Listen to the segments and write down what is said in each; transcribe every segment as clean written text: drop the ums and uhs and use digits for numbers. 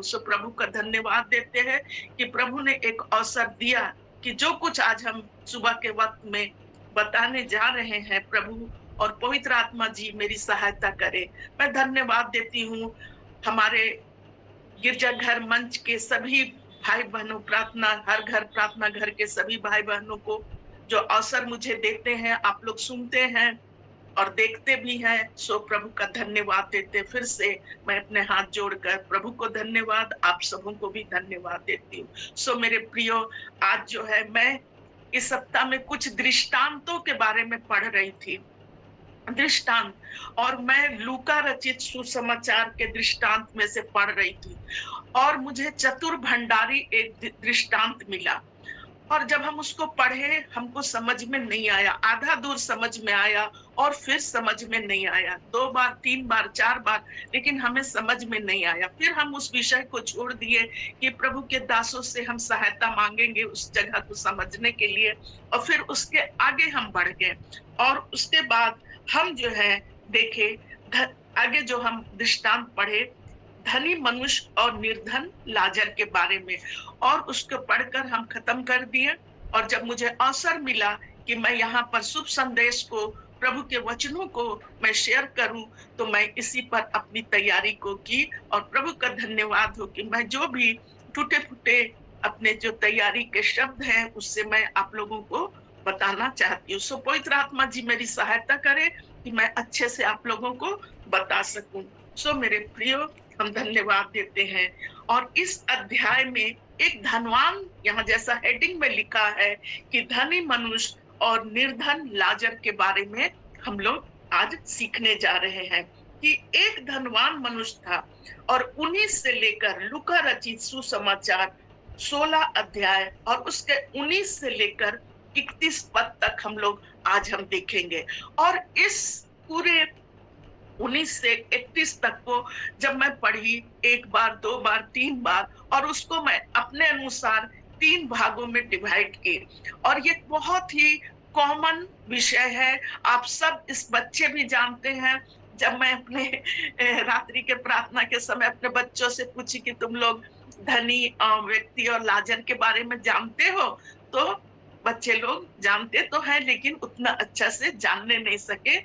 सो प्रभु का धन्यवाद देते हैं कि प्रभु ने एक अवसर दिया कि जो कुछ आज हम सुबह के वक्त में बताने जा रहे हैं, प्रभु और पवित्र आत्मा जी मेरी सहायता करे। मैं धन्यवाद देती हूँ हमारे गिरजाघर मंच के सभी भाई बहनों, हर घर प्रार्थना घर के सभी भाई बहनों को जो अवसर मुझे देते हैं, आप लोग सुनते हैं और देखते भी हैं, सो प्रभु का धन्यवाद देते। फिर से मैं अपने हाथ जोड़कर प्रभु को धन्यवाद, आप सबों को भी धन्यवाद देती हूँ। सो मेरे प्रियो, आज जो है मैं इस सप्ताह में कुछ दृष्टांतों के बारे में पढ़ रही थी। दृष्टांत, और मैं लूका रचित सुसमाचार के दृष्टांत में से पढ़ रही थी और मुझे चतुर भंडारी एक दृष्टांत मिला। और जब हम उसको पढ़े हमको समझ में नहीं आया, आधा दूर समझ में आया और फिर समझ में नहीं आया, 2 बार 3 बार 4 बार, लेकिन हमें समझ में नहीं आया। फिर हम उस विषय को छोड़ दिए कि प्रभु के दासों से हम सहायता मांगेंगे उस जगह को समझने के लिए, और फिर उसके आगे हम बढ़ गए। और उसके बाद हम जो है देखे आगे जो हम दृष्टांत पढ़े धनी मनुष्य और निर्धन लाजर के बारे में, और उसको पढ़कर हम खत्म कर दिए। और जब मुझे अवसर मिला कि मैं यहाँ पर शुभ संदेश को, प्रभु के वचनों को मैं शेयर करूं, तो मैं इसी पर अपनी तैयारी को की। और प्रभु का धन्यवाद हो कि मैं जो भी टूटे फूटे अपने जो तैयारी के शब्द हैं उससे मैं आप लोगों को बताना चाहती हूँ। सो पवित्र आत्मा जी मेरी सहायता करे कि मैं अच्छे से आप लोगों को बता सकूं। सो मेरे प्रियो, हम धन्यवाद देते हैं। और इस अध्याय में एक धनवान, यहाँ जैसा हेडिंग में लिखा है कि धनी मनुष्य और निर्धन लाजर के बारे में हम लोग आज सीखने जा रहे हैं कि एक धनवान मनुष्य था। और 19 से लेकर लूका रचित सुसमाचार 16 अध्याय और उसके 19 से लेकर 31 पद तक हम लोग आज हम देखेंगे। और इस पूरे 19 से 31 तक को जब मैं पढ़ी 1 बार 2 बार 3 बार, और उसको मैं अपने अनुसार 3 भागों में डिवाइड की। और ये बहुत ही कॉमन विषय है, आप सब इस बच्चे भी जानते हैं। जब मैं अपने रात्रि के प्रार्थना के समय अपने बच्चों से पूछी कि तुम लोग धनी व्यक्ति और लाजर के बारे में जानते हो, तो बच्चे लोग जानते तो हैं लेकिन उतना अच्छा से जानने नहीं सके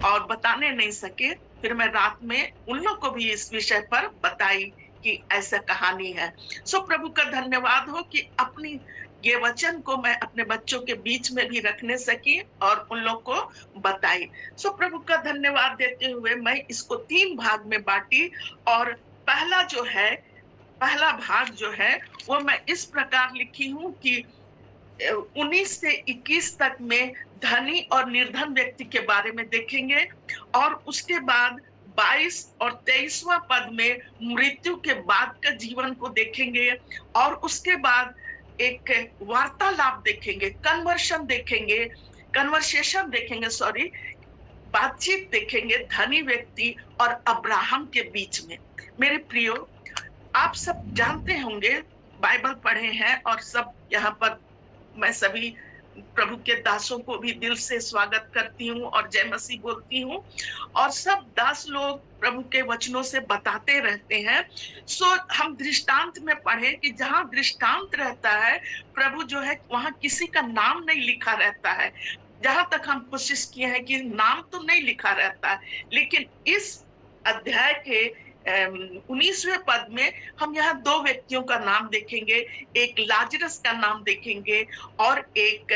और बताने नहीं सके। फिर मैं रात में उन लोग को भी इस विषय पर बताई कि ऐसा कहानी है। सो प्रभु का धन्यवाद हो कि अपनी ये वचन को मैं अपने बच्चों के बीच में भी रखने सकी और उन लोग को बताई। सो प्रभु का धन्यवाद देते हुए मैं इसको 3 भाग में बांटी। और पहला भाग जो है वो मैं इस प्रकार लिखी हूँ कि 19 से 21 तक में धनी और निर्धन व्यक्ति के बारे में देखेंगे। और उसके बाद 22 और 23वां पद में मृत्यु के बाद का जीवन को देखेंगे। और उसके बाद एक वार्तालाप देखेंगे, कन्वर्सेशन देखेंगे, बातचीत देखेंगे धनी व्यक्ति और अब्राहम के बीच में। मेरे प्रियो, आप सब जानते होंगे, बाइबल पढ़े हैं, और सब यहाँ पर मैं सभी प्रभु के दासों को भी दिल से स्वागत करती हूँ और जय मसीह बोलती हूँ। और सब दास लोग प्रभु के वचनों से बताते रहते हैं। सो हम दृष्टांत में पढ़े कि जहाँ दृष्टांत रहता है, प्रभु जो है वहाँ किसी का नाम नहीं लिखा रहता है। जहां तक हम कोशिश किए हैं कि नाम तो नहीं लिखा रहता है, लेकिन इस अध्याय के 19वें पद में हम यहाँ 2 व्यक्तियों का नाम देखेंगे, एक लाजरस का नाम देखेंगे और एक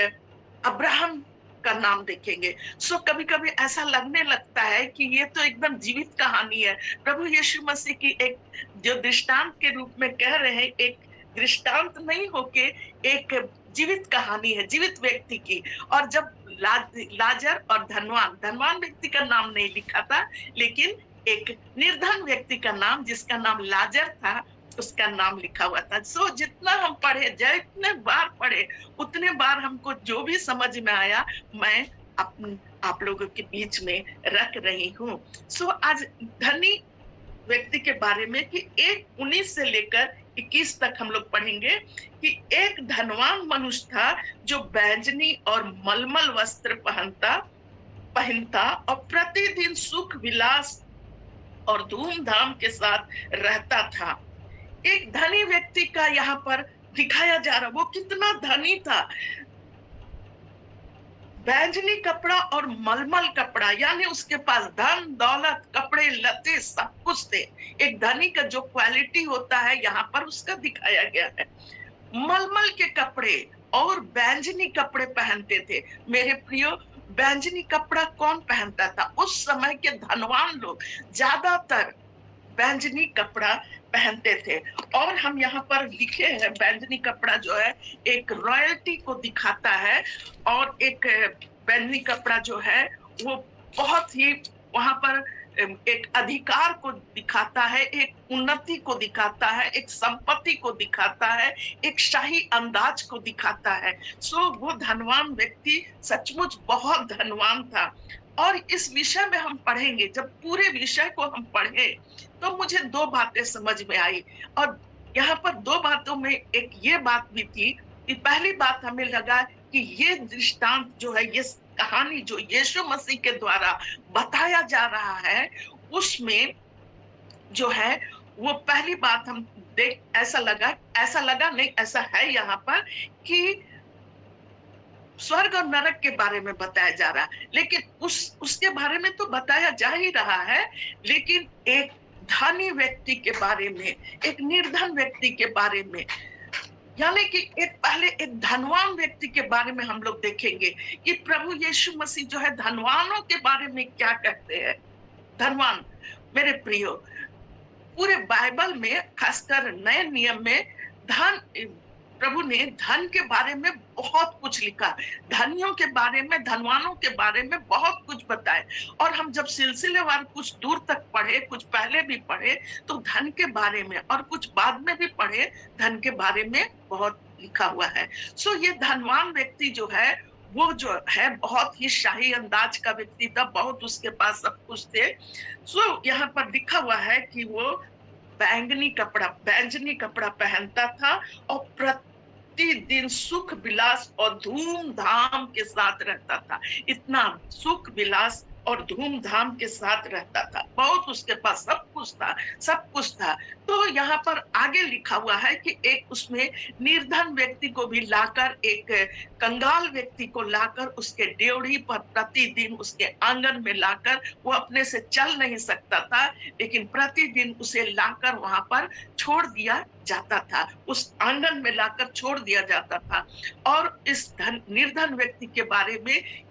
अब्राहम का नाम देखेंगे। सो कभी-कभी ऐसा लगने लगता है कि ये तो एकदम जीवित कहानी है। प्रभु यीशु मसीह की एक जो दृष्टांत के रूप में कह रहे हैं, एक दृष्टांत नहीं होके एक जीवित कहानी है, जीवित व्यक्ति की। और जब लाजर और धनवान व्यक्ति का नाम नहीं लिखा था, लेकिन एक निर्धन व्यक्ति का नाम, जिसका नाम लाजर था, उसका नाम लिखा हुआ था। सो जितना हम पढ़े, जितने बार पढ़े, उतने बार हमको जो भी समझ में आया मैं आप लोगों के बीच में रख रही हूँ। सो आज धनी व्यक्ति के बारे में कि 19 से लेकर 21 तक हम लोग पढ़ेंगे कि एक धनवान मनुष्य था जो बैंजनी और मलमल वस्त्र पहनता और प्रतिदिन सुख विलास और धूमधाम के साथ रहता था। एक धनी व्यक्ति का यहाँ पर दिखाया जा रहा, वो कितना धनी था। बैंजनी कपड़ा और मलमल कपड़ा, यानी उसके पास धन दौलत कपड़े लत्ते सब कुछ थे। एक धनी का जो क्वालिटी होता है यहाँ पर उसका दिखाया गया है। मलमल के कपड़े और बैंजनी कपड़े पहनते थे। मेरे प्रियो, बैंजनी कपड़ा कौन पहनता था? उस समय के धनवान लोग ज्यादातर बैंजनी कपड़ा पहनते थे। और हम यहाँ पर लिखे हैं, बैंजनी कपड़ा जो है एक रॉयल्टी को दिखाता है, और एक बैंजनी कपड़ा जो है वो बहुत ही वहां पर एक अधिकार को दिखाता है, एक उन्नति को दिखाता है, एक संपत्ति को दिखाता है, एक शाही अंदाज को दिखाता है। सो वो धनवान व्यक्ति सचमुच बहुत धनवान था। और इस विषय में हम पढ़ेंगे, जब पूरे विषय को हम पढ़े तो मुझे दो बातें समझ में आई। और यहाँ पर दो बातों में एक ये बात भी थी कि पहली बात हमें लगा कि ये दृष्टांत जो है, ये कहानी जो यीशु मसीह के द्वारा बताया जा रहा है, उसमें जो है वो पहली बात हम देख ऐसा लगा नहीं, ऐसा है यहाँ पर कि स्वर्ग और नरक के बारे में बताया जा रहा है। लेकिन उसके बारे में तो बताया जा ही रहा है, लेकिन एक धनी व्यक्ति के बारे में, एक निर्धन व्यक्ति के बारे में, यानी कि पहले एक धनवान व्यक्ति के बारे में हम लोग देखेंगे कि प्रभु यीशु मसीह जो है धनवानों के बारे में क्या कहते हैं। धनवान, मेरे प्रियो, पूरे बाइबल में, खासकर नए नियम में, प्रभु ने धन के बारे में बहुत कुछ लिखा। धनियों के बारे में, धनवानों के बारे में बहुत कुछ बताए। और हम जब सिलसिलेवार कुछ दूर तक पढ़े, कुछ पहले भी पढ़े, तो धन के बारे में, और कुछ बाद में भी पढ़े, धन के बारे में बहुत लिखा हुआ है। सो ये धनवान व्यक्ति जो है वो जो है बहुत ही शाही अंदाज का व्यक्ति था, बहुत उसके पास सब कुछ थे। सो यहाँ पर लिखा हुआ है कि वो बैंजनी कपड़ा पहनता था और प्रतिदिन सुख विलास और धूमधाम के साथ रहता था। इतना सुख विलास और धूमधाम के साथ रहता था, बहुत उसके पास सब कुछ था। तो यहाँ पर आगे लिखा हुआ है कि एक उसमें निर्धन व्यक्ति को भी लाकर, एक कंगाल व्यक्ति को लाकर उसके ड्योढ़ी पर प्रतिदिन उसके आंगन में लाकर, वो अपने से चल नहीं सकता था, लेकिन प्रतिदिन उसे लाकर वहां पर छोड़ दिया जाता था, उस आंगन में लाकर छोड़ दिया जाता था। और इस निर्धन व्यक्ति के बारे में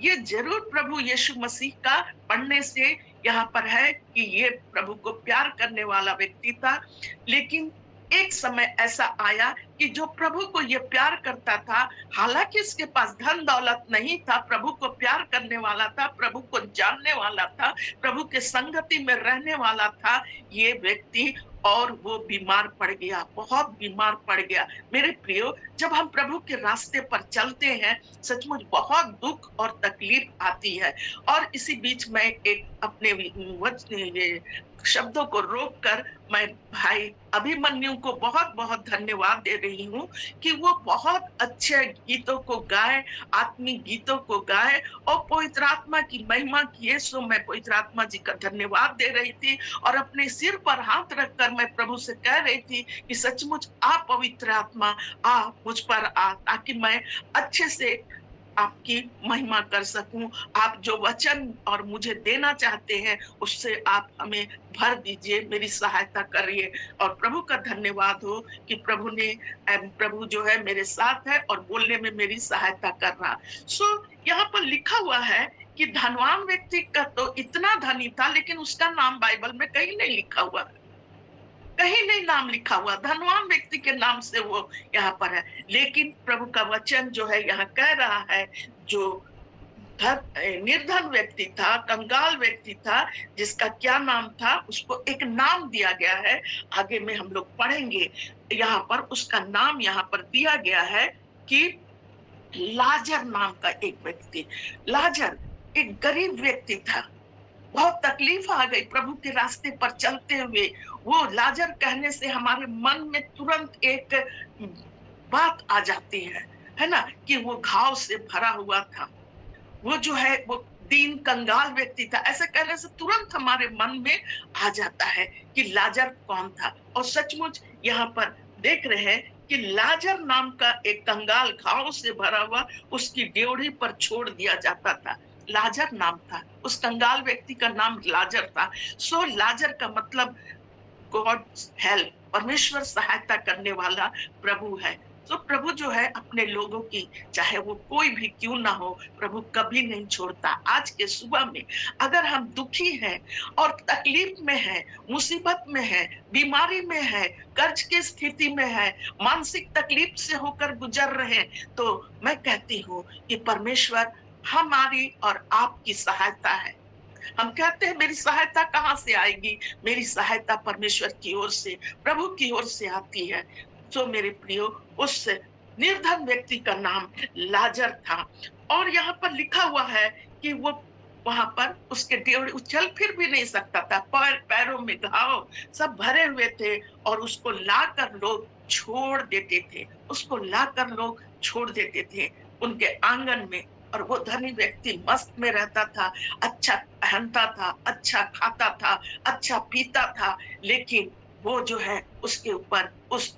ये जरूर प्रभु यीशु मसीह का पढ़ने से यहाँ पर है कि ये प्रभु को प्यार करने वाला व्यक्ति था। लेकिन एक समय ऐसा आया कि जो प्रभु को ये प्यार करता था, हालांकि इसके पास धन दौलत नहीं था, प्रभु को प्यार करने वाला था, प्रभु को जानने वाला था, प्रभु के संगति में रहने वाला था ये व्यक्ति, और वो बीमार पड़ गया, बहुत बीमार पड़ गया। मेरे प्रियो, जब हम प्रभु के रास्ते पर चलते हैं, सचमुच बहुत दुख और तकलीफ आती है। और इसी बीच में एक अपने शब्दों को रोककर मैं भाई अभिमन्यु को बहुत बहुत धन्यवाद दे रही हूँ कि वो बहुत अच्छे गीतों को गाए, आत्मिक गीतों को गाए और पवित्र आत्मा की महिमा किए। सो मैं पवित्र आत्मा जी का धन्यवाद दे रही थी और अपने सिर पर हाथ रखकर मैं प्रभु से कह रही थी कि सचमुच आप पवित्र आत्मा आ, मुझ पर आ, ताकि मैं अच्छे से आपकी महिमा कर सकूं। आप जो वचन और मुझे देना चाहते हैं उससे आप हमें भर दीजिए, मेरी सहायता करिए। और प्रभु का धन्यवाद हो कि प्रभु जो है मेरे साथ है और बोलने में मेरी सहायता कर रहा। सो यहाँ पर लिखा हुआ है कि धनवान व्यक्ति का तो इतना धनी था, लेकिन उसका नाम बाइबल में कहीं नहीं लिखा हुआ, कहीं नहीं नाम लिखा हुआ। धनवान व्यक्ति के नाम से वो यहाँ पर है, लेकिन प्रभु का वचन जो है यहाँ कह रहा है, जो निर्धन व्यक्ति था, कंगाल व्यक्ति था, जिसका क्या नाम था, उसको एक नाम दिया गया है। आगे में हम लोग पढ़ेंगे, यहाँ पर उसका नाम यहाँ पर दिया गया है कि लाजर नाम का एक व्यक्ति। लाजर एक गरीब व्यक्ति था, बहुत तकलीफ आ गई प्रभु के रास्ते पर चलते हुए। वो लाजर कहने से हमारे मन में तुरंत एक बात आ जाती है ना, कि वो घाव से भरा हुआ था। वो जो है वो दीन कंगाल व्यक्ति था। ऐसे कहने से तुरंत हमारे मन में आ जाता है कि लाजर कौन था। और सचमुच यहाँ पर देख रहे हैं कि लाजर नाम का एक कंगाल, घावों से भरा हुआ, उसकी ड्योढ़ी पर छोड़ दिया जाता था। लाजर नाम था, उस कंगाल व्यक्ति का नाम लाजर था। सो लाजर का मतलब गॉड्स हेल्प, परमेश्वर सहायता करने वाला प्रभु है। तो प्रभु जो है अपने लोगों की, चाहे वो कोई भी क्यों ना हो, प्रभु कभी नहीं छोड़ता। आज के सुबह में अगर हम दुखी हैं और तकलीफ में हैं, मुसीबत में हैं, बीमारी में हैं, कर्ज की स्थिति में हैं, मानसिक तकलीफ से होकर गुजर रहे हैं, तो मैं कहती हूँ कि परमेश्वर हमारी और आपकी सहायता है। हम कहते हैं मेरी सहायता कहाँ से आएगी? मेरी सहायता परमेश्वर की ओर से, प्रभु की ओर से आती है। तो मेरे प्रियो, उस निर्धन व्यक्ति का नाम लाजर था और यहाँ पर लिखा हुआ है कि वो वहां पर उसके ड्योढ़ी, चल फिर भी नहीं सकता था, पैरों में घाव सब भरे हुए थे और उसको लाकर लोग छोड़ देते थे, उसको लाकर लोग छोड़ देते थे उनके आंगन में। और वो धनी व्यक्ति मस्त में रहता था, अच्छा पहनता था, अच्छा खाता था, अच्छा पीता था, लेकिन वो जो है उसके ऊपर, उस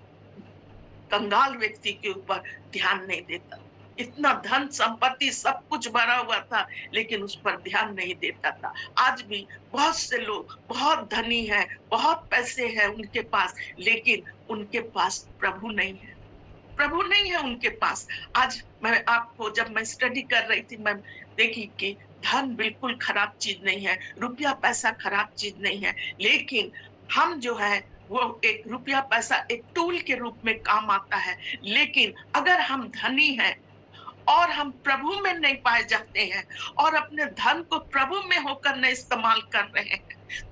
कंगाल व्यक्ति के ऊपर ध्यान नहीं देता। इतना धन संपत्ति सब कुछ भरा हुआ था, लेकिन उस पर ध्यान नहीं देता था। आज भी बहुत से लोग बहुत धनी हैं, बहुत पैसे हैं उनके पास, लेकिन उनके पास प्रभु नहीं है, प्रभु नहीं है उनके पास। आज मैं आपको, जब मैं स्टडी कर रही थी, मैं देखी कि धन बिल्कुल खराब चीज नहीं है, रुपया पैसा खराब चीज नहीं है, लेकिन हम जो है वो एक रुपया पैसा एक टूल के रूप में काम आता है। लेकिन अगर हम धनी हैं और हम प्रभु में नहीं पाए जाते हैं और अपने धन को प्रभु में होकर नहीं इस्तेमाल कर रहे हैं,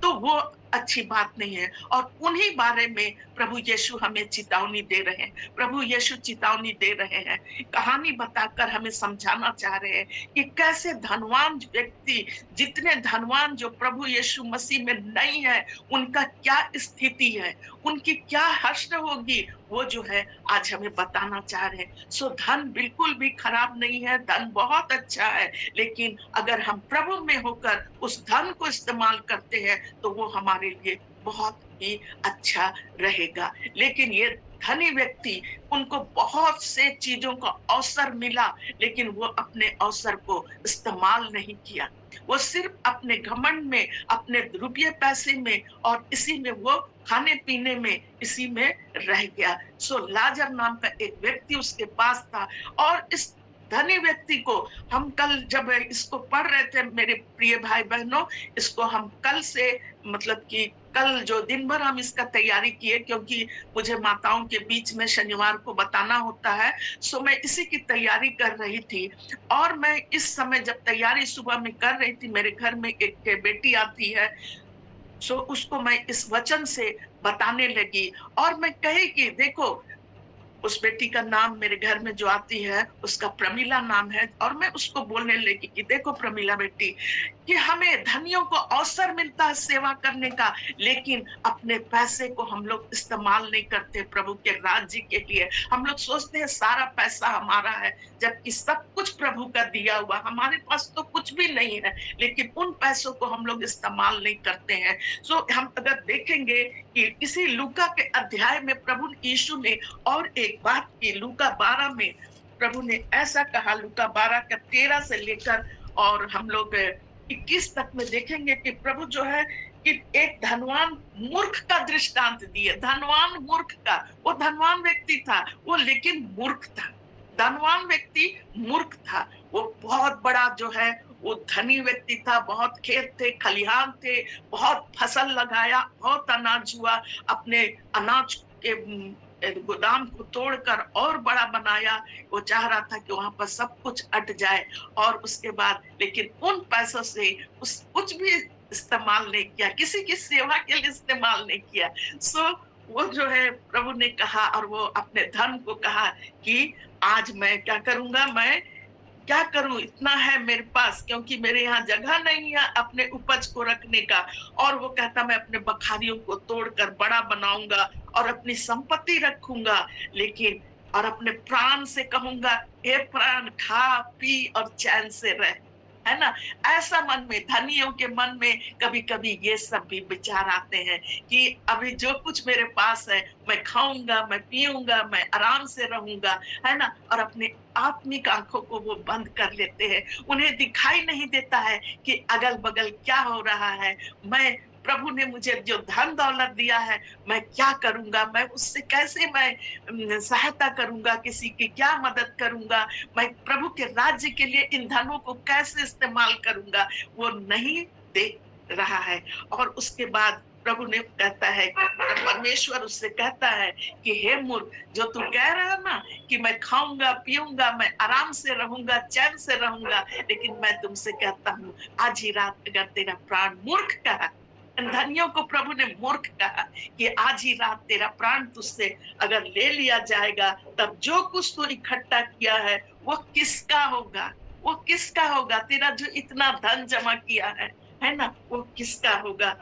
तो वो अच्छी बात नहीं है। और उन्हीं बारे में प्रभु यीशु हमें चेतावनी दे रहे हैं। प्रभु यीशु चेतावनी दे रहे हैं, कहानी बताकर हमें समझाना चाह रहे हैं कि कैसे धनवान व्यक्ति, जितने धनवान जो प्रभु यीशु मसीह में नहीं है, उनका क्या स्थिति है, उनकी क्या हश्र होगी, वो जो है आज हमें बताना चाह रहे हैं। सो धन बिल्कुल भी खराब नहीं है, धन बहुत अच्छा है, लेकिन अगर हम प्रभु में होकर उस धन को इस्तेमाल करते हैं तो वो हमारे लिए बहुत ही अच्छा रहेगा। लेकिन ये धनी व्यक्ति, उनको बहुत से चीजों का अवसर मिला, लेकिन वो अपने अवसर को इस्तेमाल नहीं किया। वो सिर्फ अपने घमंड में, अपने रुपये पैसे में और इसी में वो खाने पीने में, इसी में रह गया। सो लाजर नाम का एक व्यक्ति उसके पास था और इस धनी व्यक्ति को हम कल जब इसको पढ़ रहे थे, मेरे प्रिय भाई बहनों, इसको हम कल से, मतलब कि कल जो दिन भर हम इसका तैयारी किए, क्योंकि मुझे माताओं के बीच में शनिवार को बताना होता है, सो मैं इसी की तैयारी कर रही थी। और मैं इस समय जब तैयारी सुबह में कर रही थी, मेरे घर में एक बेटी आती है, सो उसको मैं इस वचन से बताने लगी और मैं कही कि देखो, उस बेटी का नाम मेरे घर में जो आती है उसका प्रमिला नाम है, और मैं उसको बोलने लगी कि देखो प्रमिला बेटी, कि हमें धनियों को अवसर मिलता है सेवा करने का, लेकिन अपने पैसे को हम लोग इस्तेमाल नहीं करते प्रभु के राज्य के लिए। हम लोग सोचते हैं सारा पैसा हमारा है, जबकि सब कुछ प्रभु का दिया हुआ, हमारे पास तो कुछ भी नहीं है, लेकिन उन पैसों को हम लोग इस्तेमाल नहीं करते हैं। सो हम अगर देखेंगे कि इसी लूका के अध्याय में प्रभु यीशु ने और एक बात की, लूका 12 में प्रभु ने ऐसा कहा, लूका 12 का 13 से लेकर और हम लोग 21 तक में देखेंगे कि प्रभु जो है कि एक धनवान मूर्ख का दृष्टांत दिए। धनवान मूर्ख का, वो धनवान व्यक्ति था वो, लेकिन मूर्ख था। धनवान व्यक्ति मूर्ख था, वो बहुत बड़ा जो है वो धनी व्यक्ति था, बहुत खेत थे, खलिहान थे, बहुत फसल लगाया, बहुत अनाज हुआ, अपने अनाज के गोदाम को तोड़कर और बड़ा बनाया। वो चाह रहा था कि वहां पर सब कुछ अट जाए, और उसके बाद लेकिन उन पैसों से उस कुछ भी इस्तेमाल नहीं किया, किसी की सेवा के लिए इस्तेमाल नहीं किया। सो वो जो है प्रभु ने कहा, और वो अपने धन को कहा कि आज मैं क्या करूंगा, मैं क्या करूं, इतना है मेरे पास, क्योंकि मेरे यहाँ जगह नहीं है अपने उपज को रखने का। और वो कहता मैं अपने बखारियों को तोड़कर बड़ा बनाऊंगा और अपनी संपत्ति रखूंगा, लेकिन और अपने प्राण से कहूंगा, हे प्राण खा पी और चैन से रह, है ना? ऐसा मन में, धनियों के मन में कभी कभी ये सब भी विचार आते हैं कि अभी जो कुछ मेरे पास है मैं खाऊंगा, मैं पीऊंगा, मैं आराम से रहूंगा, है ना? और अपने आत्मिक आंखों को वो बंद कर लेते हैं। उन्हें दिखाई नहीं देता है कि अगल बगल क्या हो रहा है। मैं, प्रभु ने मुझे जो धन दौलत दिया है, मैं क्या करूंगा, मैं उससे कैसे मैं सहायता करूंगा, किसी की क्या मदद करूंगा, मैं प्रभु के राज्य के लिए इन धनों को कैसे इस्तेमाल करूंगा, वो नहीं देख रहा है। और उसके बाद प्रभु ने कहता है, परमेश्वर उससे कहता है कि हे मूर्ख, जो तू कह रहा है ना कि मैं खाऊंगा पीऊंगा, मैं आराम से रहूंगा, चैन से रहूंगा, लेकिन मैं तुमसे कहता हूँ आज ही रात अगर तेरा प्राण, मूर्ख कहा, धनियों को प्रभु ने मूर्ख कहा कि आज ही रात तेरा प्राण तुझसे अगर ले लिया जाएगा, तब जो कुछ तू इकट्ठा किया है वो किसका होगा? वो किसका होगा? तेरा जो इतना धन जमा किया है ना? वो किसका होगा?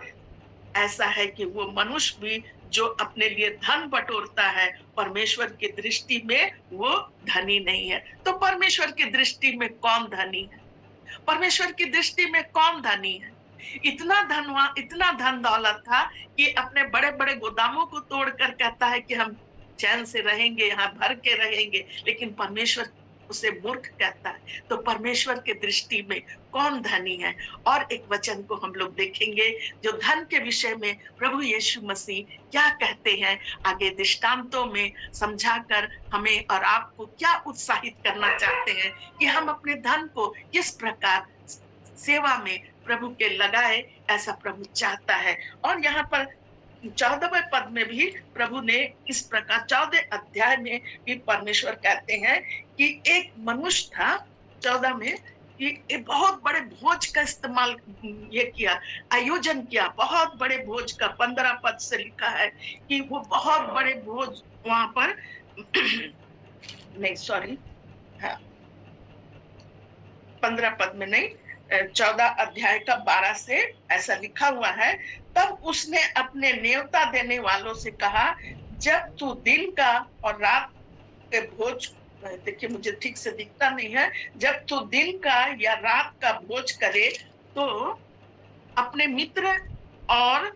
ऐसा है कि वो मनुष्य भी जो अपने लिए धन बटोरता है, परमेश्वर की दृष्टि में वो धनी नहीं है। तो परमेश्वर की दृष्टि में कौन धनी है? परमेश्वर की दृष्टि में कौन धनी है? इतना धन दौलत था कि अपने बड़े बड़े गोदामों को तोड़कर कहता है कि हम चैन से रहेंगे, यहाँ भर के रहेंगे, लेकिन परमेश्वर उसे मूर्ख कहता है। तो परमेश्वर के दृष्टि में कौन धनी है? और एक वचन को हम लोग देखेंगे जो धन के विषय में प्रभु यीशु मसीह क्या कहते हैं, आगे दृष्टांतों में समझाकर हमें और आपको क्या उत्साहित करना चाहते हैं कि हम अपने धन को किस प्रकार सेवा में प्रभु के लगाए, ऐसा प्रभु चाहता है। और यहाँ पर 14वें पद में भी प्रभु ने इस प्रकार, 14 अध्याय में भी परमेश्वर कहते हैं कि एक मनुष्य था 14 में, कि एक बहुत बड़े भोज का इस्तेमाल ये किया, आयोजन किया, बहुत बड़े भोज का। 15 पद से लिखा है कि वो बहुत बड़े भोज वहां पर नहीं, सॉरी, हाँ, 15 पद में नहीं, 14 अध्याय का 12 से ऐसा लिखा हुआ है। तब उसने अपने न्योता देने वालों से कहा, जब तू दिन का और रात के भोज, देखिए मुझे ठीक से दिखता नहीं है, जब तू दिन का या रात का भोज करे तो अपने मित्र और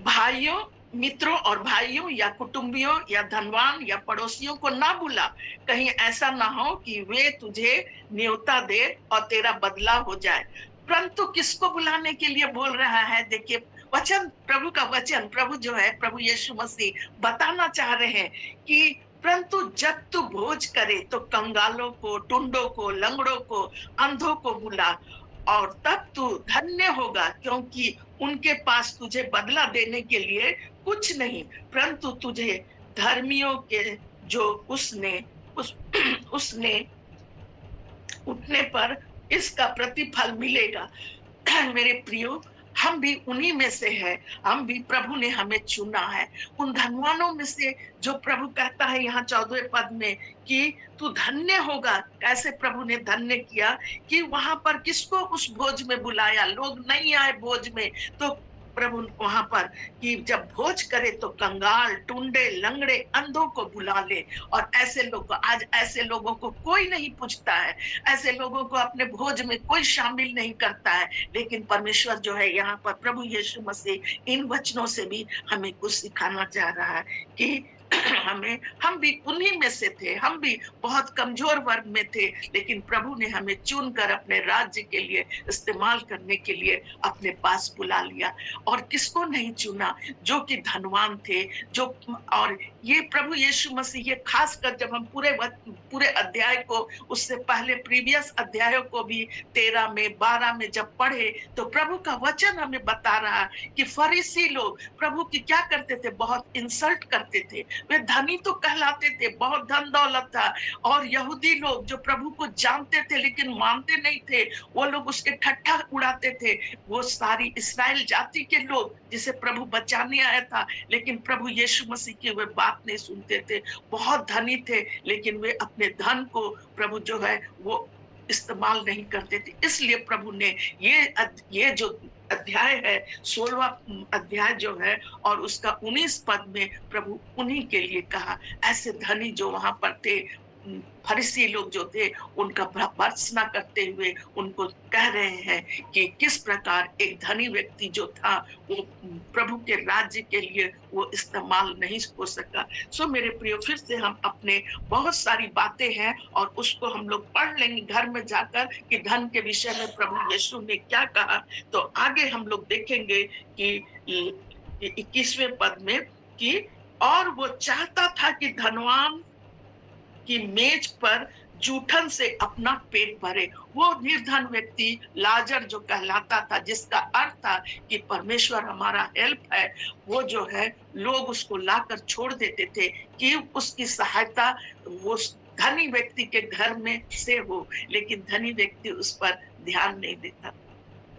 भाइयों, मित्रों और भाइयों या कुटुंबियों या धनवान या पड़ोसियों को ना बुला, कहीं ऐसा ना हो कि वे तुझे न्योता दे और तेरा बदला हो जाए। परंतु किसको बुलाने के लिए बोल रहा है? देखिए वचन, प्रभु का वचन, प्रभु जो है, प्रभु यीशु मसीह बताना चाह रहे हैं कि परंतु जब तू भोज करे तो कंगालों को, टुंडों को, लंगड़ों को, अंधों को बुला, और तब तू धन्य होगा, क्योंकि उनके पास तुझे बदला देने के लिए कुछ नहीं, परंतु तुझे धर्मियों के जो उसने उठने पर इसका प्रतिफल मिलेगा। मेरे प्रियो, हम भी उन्हीं में से है, हम भी, प्रभु ने हमें चुना है उन धनवानों में से, जो प्रभु कहता है यहाँ 14वें पद में कि तू धन्य होगा। कैसे प्रभु ने धन्य किया कि वहां पर किसको उस भोज में बुलाया, लोग नहीं आए भोज में, तो प्रभु वहां पर कि जब भोज करे तो कंगाल, टुंडे, लंगड़े, अंधों को बुला ले। और ऐसे लोग, आज ऐसे लोगों को कोई नहीं पूछता है, ऐसे लोगों को अपने भोज में कोई शामिल नहीं करता है। लेकिन परमेश्वर जो है, यहाँ पर प्रभु यीशु मसीह इन वचनों से भी हमें कुछ सिखाना चाह रहा है कि हम भी उन्हीं में से थे, हम भी बहुत कमजोर वर्ग में थे, लेकिन प्रभु ने हमें चुनकर अपने राज्य के लिए इस्तेमाल करने के लिए अपने पास बुला लिया। और किसको नहीं चुना? जो कि धनवान थे, जो, और ये प्रभु यीशु मसीह, ये खासकर जब हम पूरे अध्याय को, उससे पहले प्रीवियस अध्यायों को भी 13 में 12 में जब पढ़े, तो प्रभु का वचन हमें बता रहा कि फरीसी लोग प्रभु की क्या करते थे? बहुत इंसल्ट करते थे। वे धनी तो कहलाते थे, बहुत धन दौलत था, और यहूदी लोग जो प्रभु को जानते थे लेकिन मानते नहीं थे, वो लोग उसके ठट्ठा उड़ाते थे। वो सारी इस्राएल जाति के लोग जिसे प्रभु बचाने आया था, लेकिन प्रभु यीशु मसीह की वे बात नहीं सुनते थे। बहुत धनी थे, लेकिन वे अपने धन को, प्रभु जो है, वो इस्तेमाल नहीं करते थे। इसलिए प्रभु ने ये जो अध्याय है, 16वां अध्याय जो है, और उसका 19 पद में प्रभु उन्हीं के लिए कहा। ऐसे धनी जो वहां पर थे, फरीसी लोग जो थे उनका भर्त्सना करते हुए उनको कह रहे हैं कि किस प्रकार एक धनी व्यक्ति जो था वो प्रभु के राज्य के लिए वो इस्तेमाल नहीं हो सका। सो मेरे प्रियो, फिर से हम अपने बहुत सारी बातें हैं और उसको हम लोग पढ़ लेंगे घर में जाकर कि धन के विषय में प्रभु यीशु ने क्या कहा। तो आगे हम लोग देखेंगे कि 21वें पद में कि और वो चाहता था कि धनवान की मेज पर जूठन से अपना पेट भरे। वो निर्धन व्यक्ति लाजर जो कहलाता था, जिसका अर्थ था कि परमेश्वर हमारा हेल्प है, वो जो है लोग उसको लाकर छोड़ देते थे कि उसकी सहायता वो धनी व्यक्ति के घर में से हो, लेकिन धनी व्यक्ति उस पर ध्यान नहीं देता।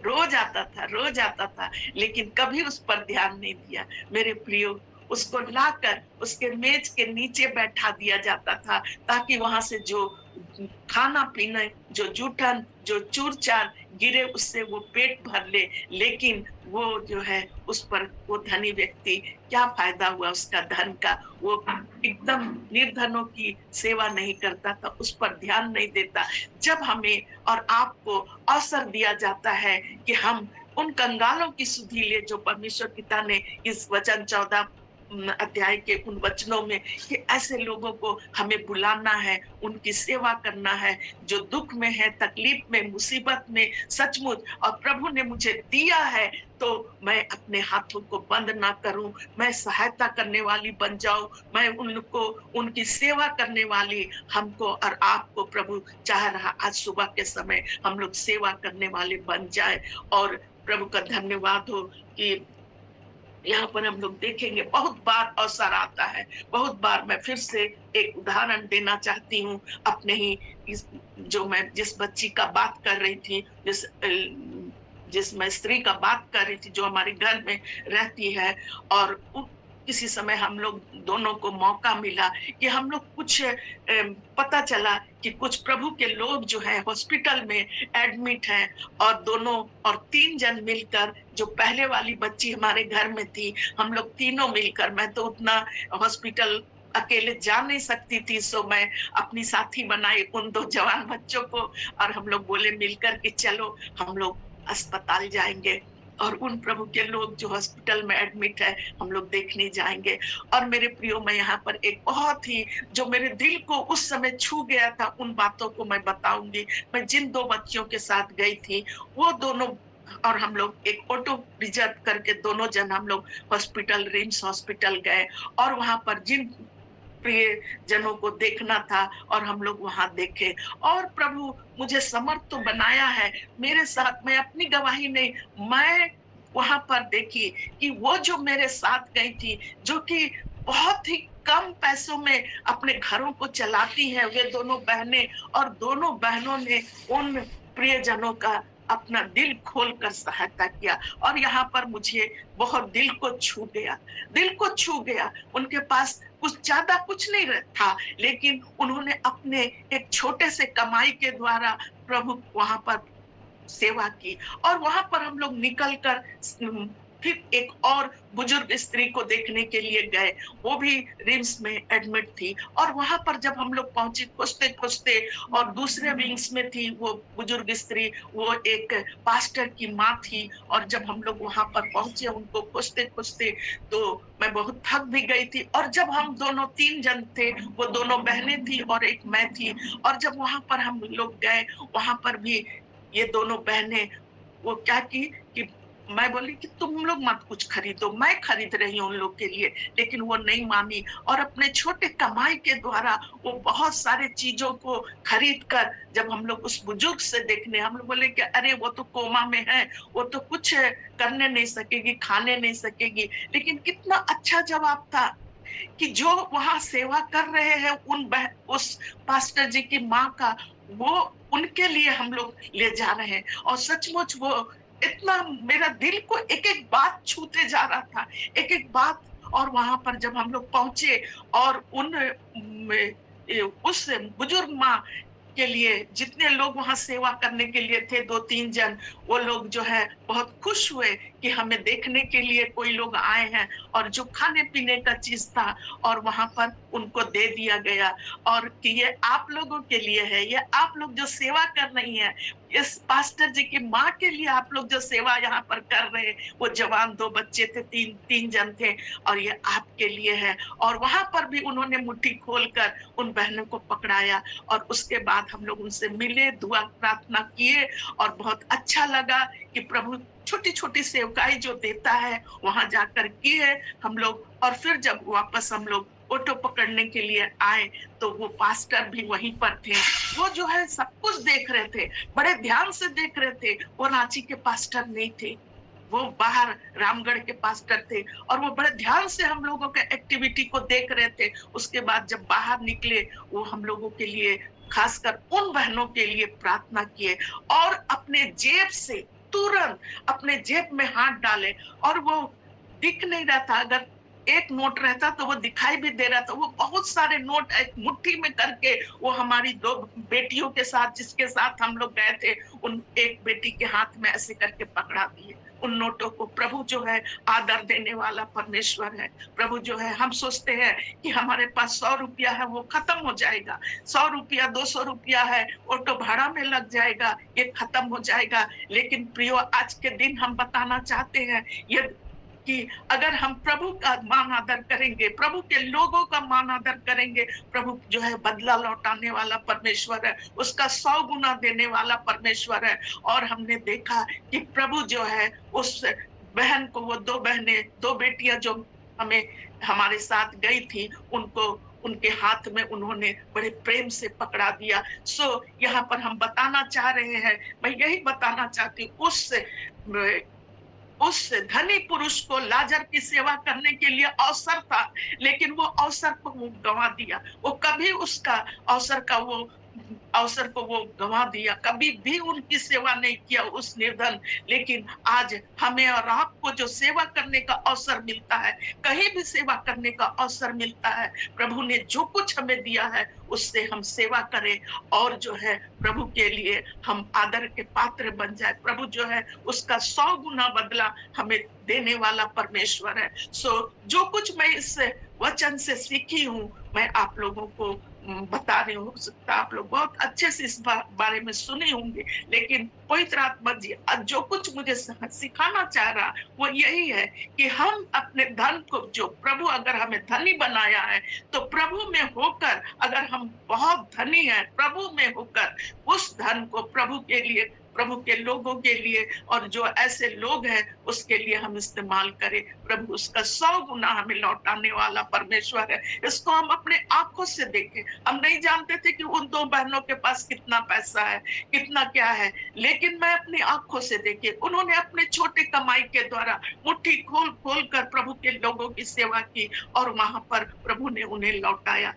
रोज आता था, लेकिन कभी उस पर ध्यान नहीं दिया। मेरे प्रियो, उसको लाकर उसके मेज के नीचे बैठा दिया जाता था ताकि वहां से जो खाना पीना, जो जूठन, जो चूर-चार गिरे उससे वो पेट भर ले। लेकिन वो जो है उस पर वो धनी व्यक्ति, क्या फायदा हुआ उसका धन का? वो एकदम निर्धनों की सेवा नहीं करता था, उस पर ध्यान नहीं देता। जब हमें और आपको अवसर दिया जाता है कि हम उन कंगालों की सुधि ले, जो परमेश्वर पिता ने इस वचन 14 अध्याय के उन वचनों में, कि ऐसे लोगों को हमें बुलाना है, उनकी सेवा करना है, जो दुख में है, तकलीफ में, मुसीबत में, सचमुच और प्रभु ने मुझे दिया है तो मैं अपने हाथों को बंद ना करूं, मैं सहायता करने वाली बन जाऊं, मैं उनको उनकी सेवा करने वाली, हमको और आपको प्रभु चाह रहा आज सुबह के समय हम लोग सेवा करने वाले बन जाए। और प्रभु का धन्यवाद हो कि यहाँ पर हम लोग देखेंगे बहुत बार अवसर आता है। बहुत बार मैं फिर से एक उदाहरण देना चाहती हूँ अपने ही मैं जिस बच्ची का बात कर रही थी, जिस मैं स्त्री का बात कर रही थी, जो हमारे घर में रहती है। और किसी समय हम लोग दोनों को मौका मिला कि हम लोग कुछ पता चला कि कुछ प्रभु के लोग जो है हॉस्पिटल में एडमिट हैं, और 3 जन मिलकर, जो पहले वाली बच्ची हमारे घर में थी, हम लोग तीनों मिलकर, मैं तो उतना हॉस्पिटल अकेले जा नहीं सकती थी, सो मैं अपनी साथी बनाई उन 2 जवान बच्चों को, और हम लोग बोले मिलकर कि चलो हम लोग अस्पताल जाएंगे और उन प्रभु के लोग जो हॉस्पिटल में एडमिट है हम लोग देखने जाएंगे। और मेरे प्रियो, मैं यहाँ पर एक बहुत ही जो मेरे दिल को उस समय छू गया था, उन बातों को मैं बताऊंगी। मैं जिन 2 बच्चियों के साथ गई थी, वो दोनों, और हम लोग एक ऑटो रिजर्व करके दोनों जन हम लोग हॉस्पिटल, रिम्स हॉस्पिटल गए, और वहां पर जिन प्रिय जनों को देखना था और हम लोग वहां देखे। और प्रभु मुझे समर्थ तो बनाया है मेरे साथ, मैं अपनी गवाही नहीं, मैं वहां पर देखी कि वो जो मेरे साथ गई थी, जो कि बहुत ही कम पैसों में अपने घरों को चलाती है, वे दोनों बहनें, और दोनों बहनों ने उन प्रियजनों का अपना दिल खोलकर सहायता किया। और यहाँ पर मुझे बहुत दिल को छू गया। उनके पास कुछ ज्यादा कुछ नहीं था, लेकिन उन्होंने अपने एक छोटे से कमाई के द्वारा प्रभु वहां पर सेवा की। और वहां पर हम लोग निकलकर फिर एक और बुजुर्ग स्त्री को देखने के लिए गए, वो भी रिम्स में एडमिट थी। और वहां पर जब हम लोग पहुंचे खोजते, और दूसरे विंग्स में थी वो बुजुर्ग स्त्री, वो एक पास्टर की माँ थी। और जब हम लोग वहां पर पहुंचे उनको खोजते तो मैं बहुत थक भी गई थी। और जब हम दोनों 3 जन थे, वो दोनों बहनें थी और एक मैं थी। और जब वहां पर हम लोग गए, वहां पर भी ये दोनों बहनें वो क्या की कि मैं बोली कि तुम लोग मत कुछ खरीदो, मैं खरीद रही हूँ उन लोग के लिए, लेकिन वो नहीं मानी। और अपने छोटे कमाई के द्वारा वो बहुत सारे चीजों को खरीद कर, जब हम लोग उस बुजुर्ग से देखने, हम लोग बोले कि अरे वो तो कोमा में है, वो तो कुछ करने नहीं सकेगी, खाने नहीं सकेगी। लेकिन कितना अच्छा जवाब था कि जो वहां सेवा कर रहे हैं उस पास्टर जी की माँ का, वो उनके लिए हम लोग ले जा रहे हैं। और सचमुच वो इतना मेरा दिल को एक बात छूते जा रहा था, एक बात। और वहां पर जब हम लोग पहुंचे और उस बुजुर्ग माँ के लिए जितने लोग वहां सेवा करने के लिए थे, 2-3 जन, वो लोग जो है बहुत खुश हुए कि हमें देखने के लिए कोई लोग आए हैं, और जो खाने पीने का चीज था और वहां पर उनको दे दिया गया, और कि ये आप लोगों के लिए है, ये आप लोग जो सेवा कर रही हैं, इस पास्टर जी की माँ के लिए आप लोग जो सेवा यहाँ पर कर रहे हैं, वो जवान 2 बच्चे थे, 3 जन थे, और ये आपके लिए है। और वहां पर भी उन्होंने मुट्ठी खोलकर उन बहनों को पकड़ाया, और उसके बाद हम लोग उनसे मिले, दुआ प्रार्थना किए, और बहुत अच्छा लगा कि प्रभु छोटी छोटी सेवकाई जो देता है वहां जाकर किए हम लोग। और फिर जब वापस हम लोग ऑटो पकड़ने के लिए आए तो वो पास्टर भी वहीं पर थे। वो जो है सब कुछ देख रहे थे, बड़े ध्यान से देख रहे थे। वो रांची के पास्टर नहीं थे, वो बाहर रामगढ़ के पास्टर थे, और वो बड़े ध्यान से हम लोगों के एक्टिविटी को देख रहे थे। उसके बाद जब बाहर निकले, वो हम लोगों के लिए, खासकर उन बहनों के लिए प्रार्थना किए, और अपने जेब से तुरंत अपने जेब में हाथ डाले, और वो दिख नहीं रहा था, अगर एक नोट रहता तो वो दिखाई भी दे रहा था। वो बहुत सारे नोट एक मुट्ठी में करके वो हमारी 2 बेटियों के साथ, जिसके साथ हम लोग गए थे, उन एक बेटी के हाथ में ऐसे करके पकड़ा दिए उन नोटों को। प्रभु जो है आदर देने वाला परमेश्वर है। प्रभु जो है, हम सोचते हैं कि हमारे पास 100 रुपया है, वो खत्म हो जाएगा, 100 रुपया 200 रुपया है, ऑटो भाड़ा में लग जाएगा, ये खत्म हो जाएगा। लेकिन प्रियो, आज के दिन हम बताना चाहते हैं ये कि अगर हम प्रभु का मान आदर करेंगे, प्रभु के लोगों का मान आदर करेंगे, प्रभु जो है बदला लौटाने वाला परमेश्वर है, उसका 100 गुना देने वाला परमेश्वर है। और हमने देखा कि प्रभु जो है उस बहन को, वो 2 बहनें, 2 बेटियां जो हमारे साथ गई थी, उनको उनके हाथ में उन्होंने बड़े प्रेम से पकड़ा दिया। यहाँ पर हम बताना चाह रहे हैं, मैं यही बताना चाहती हूँ, उस धनी पुरुष को लाजर की सेवा करने के लिए अवसर था, लेकिन वो अवसर को वो गंवा दिया। वो कभी उसका अवसर को वो गंवा दिया, कभी भी उनकी सेवा नहीं किया उस निर्धन। लेकिन आज हमें और आपको जो सेवा करने का अवसर मिलता है, कहीं भी सेवा करने का अवसर मिलता है, प्रभु ने जो कुछ हमें दिया है उससे हम सेवा करें, और जो है प्रभु के लिए हम आदर के पात्र बन जाए। प्रभु जो है उसका 100 गुना बदला हमें देने वाला परमेश्वर है। जो कुछ मैं इस वचन से सीखी हूँ, मैं आप लोगों को बता रही हूँ। हो सकता आप लोग बहुत अच्छे से इस बारे में सुने होंगे, लेकिन पवित्र आत्मा जी जो कुछ मुझे सिखाना चाह रहा वो यही है कि हम अपने धन को, जो प्रभु अगर हमें धनी बनाया है, तो प्रभु में होकर, अगर हम बहुत धनी हैं, प्रभु में होकर उस धन को प्रभु के लिए, प्रभु के लोगों के लिए, और जो ऐसे लोग हैं उसके लिए हम इस्तेमाल करें। प्रभु उसका 100 गुना हमें लौटाने वाला परमेश्वर है। इसको हम अपने आंखों से देखें। हम नहीं जानते थे कि उन 2 बहनों के पास कितना पैसा है, कितना क्या है, लेकिन मैं अपनी आंखों से देखे, उन्होंने अपने छोटे कमाई के द्वारा मुट्ठी खोल खोल कर प्रभु के लोगों की सेवा की, और वहां पर प्रभु ने उन्हें लौटाया।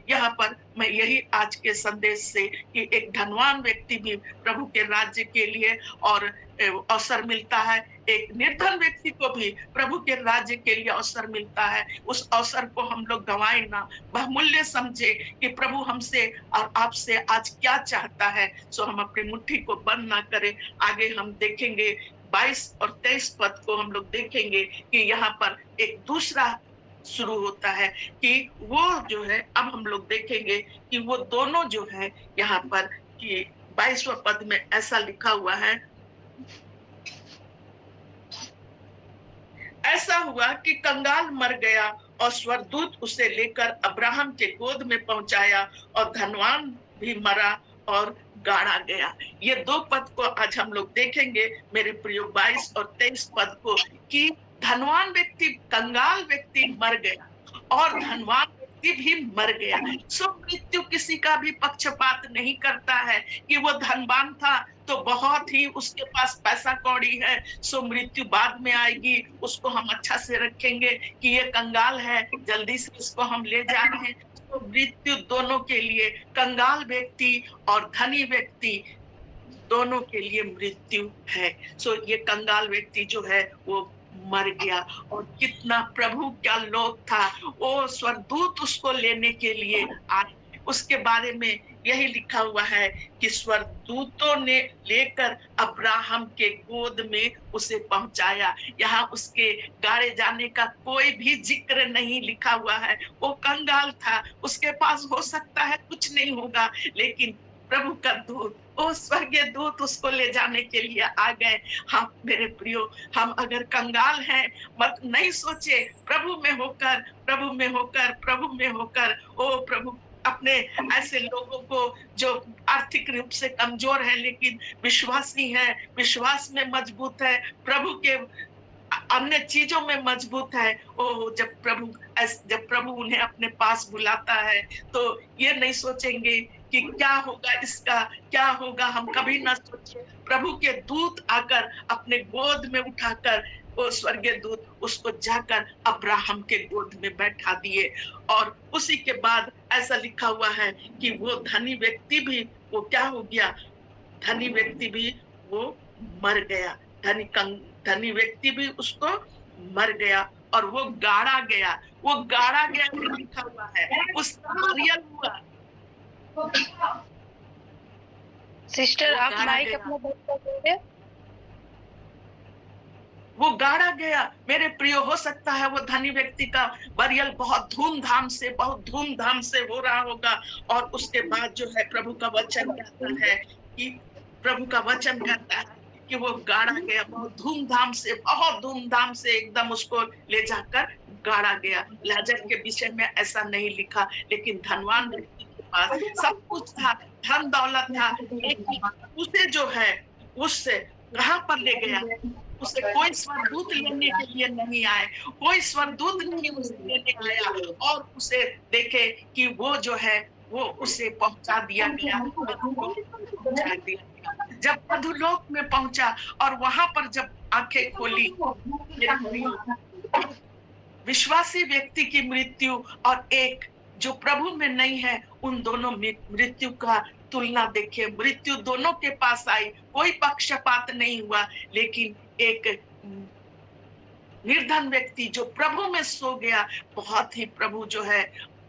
यहाँ पर मैं यही आज के संदेश से, कि एक धनवान व्यक्ति भी प्रभु के राज्य के लिए और अवसर मिलता है, एक निर्धन व्यक्ति को भी प्रभु के राज्य के लिए अवसर मिलता है। उस अवसर को हम लोग गंवाए ना, बहुमूल्य समझे कि प्रभु हमसे और आपसे आज क्या चाहता है। हम अपनी मुट्ठी को बंद ना करें। आगे हम देखेंगे 22 और 23 पद को हम लोग देखेंगे कि यहाँ पर एक दूसरा शुरू होता है, कि वो जो है, अब हम लोग देखेंगे कि वो दोनों जो है यहाँ पर, कि 22वें पद में ऐसा लिखा हुआ है, ऐसा हुआ कि कंगाल मर गया और स्वर्गदूत उसे लेकर अब्राहम के गोद में पहुंचाया, और धनवान भी मरा और गाड़ा गया। ये 2 पद को आज हम लोग देखेंगे मेरे प्रिय, 22 और 23 पद को, कि धनवान व्यक्ति, कंगाल व्यक्ति मर गया और धनवान व्यक्ति भी मर गया। मृत्यु किसी का भी पक्षपात नहीं करता है कि वो धनवान था तो बहुत ही उसके पास पैसा कौड़ी है, मृत्यु बाद में आएगी, उसको हम अच्छा से रखेंगे, कि ये कंगाल है, जल्दी से इसको हम ले जा रहे हैं। मृत्यु दोनों के लिए, कंगाल व्यक्ति और धनी व्यक्ति दोनों के लिए मृत्यु है। ये कंगाल व्यक्ति जो है वो मर गया, और कितना प्रभु क्या लोग था, वो स्वर्गदूत उसको लेने के लिए आए। उसके बारे में यही लिखा हुआ है कि स्वर्गदूतों ने लेकर अब्राहम के गोद में उसे पहुंचाया। यहाँ उसके गाड़े जाने का कोई भी जिक्र नहीं लिखा हुआ है। वो कंगाल था, उसके पास हो सकता है कुछ नहीं होगा, लेकिन प्रभु का दूत, वो स्वर्गीय दूत उसको ले जाने के लिए आ गए। हम मेरे प्रियो, हम अगर कंगाल हैं, मत नहीं सोचे, प्रभु में होकर, प्रभु में होकर, प्रभु में होकर, ओ प्रभु अपने ऐसे लोगों को जो आर्थिक रूप से कमजोर है लेकिन विश्वासी है, विश्वास में मजबूत है, प्रभु के अन्य चीजों में मजबूत है। ओ जब प्रभु उन्हें अपने पास बुलाता है तो ये नहीं सोचेंगे कि क्या होगा इसका, क्या होगा, हम कभी ना सोचे। प्रभु के दूत आकर अपने गोद में उठाकर, वो स्वर्गीय दूत उसको जाकर अब्राहम के गोद में बैठा दिए। और उसी के बाद ऐसा लिखा हुआ है कि वो धनी व्यक्ति भी, वो क्या हो गया, धनी व्यक्ति भी वो मर गया। धनी व्यक्ति भी उसको मर गया और वो गाड़ा गया। वो गाड़ा गया लिखा हुआ है, उसका बरियल हुआ। सिस्टर आप माइक अपना बंद कर दीजिए। वो गाड़ा गया। मेरे प्रियो, हो सकता है वो धनी व्यक्ति का बरियल बहुत धूमधाम से हो रहा होगा। और उसके बाद जो है प्रभु का वचन कहता है कि कि वो गाड़ा गया बहुत धूमधाम से एकदम उसको ले जाकर गाड़ा गया। लाजर के विषय में ऐसा नहीं लिखा, लेकिन धनवान व्यक्ति के पास सब कुछ था, धन दौलत था, लेकिन उसे जो है उससे कहां पर ले गया? उसे कोई स्वर्गदूत लेने के लिए नहीं आए, कोई स्वर्गदूत नहीं उसे लेने आया, और उसे देखे कि वो जो है वो उसे पहुंचा दिया गया। जब अधोलोक में पहुंचा और वहां पर जब आंखें खोली, विश्वासी व्यक्ति की मृत्यु और एक जो प्रभु में नहीं है, उन दोनों मृत्यु का तुलना देखिए। मृत्यु दोनों के पास आई, कोई पक्षपात नहीं हुआ, लेकिन एक निर्धन व्यक्ति जो प्रभु में सो गया, बहुत ही प्रभु जो है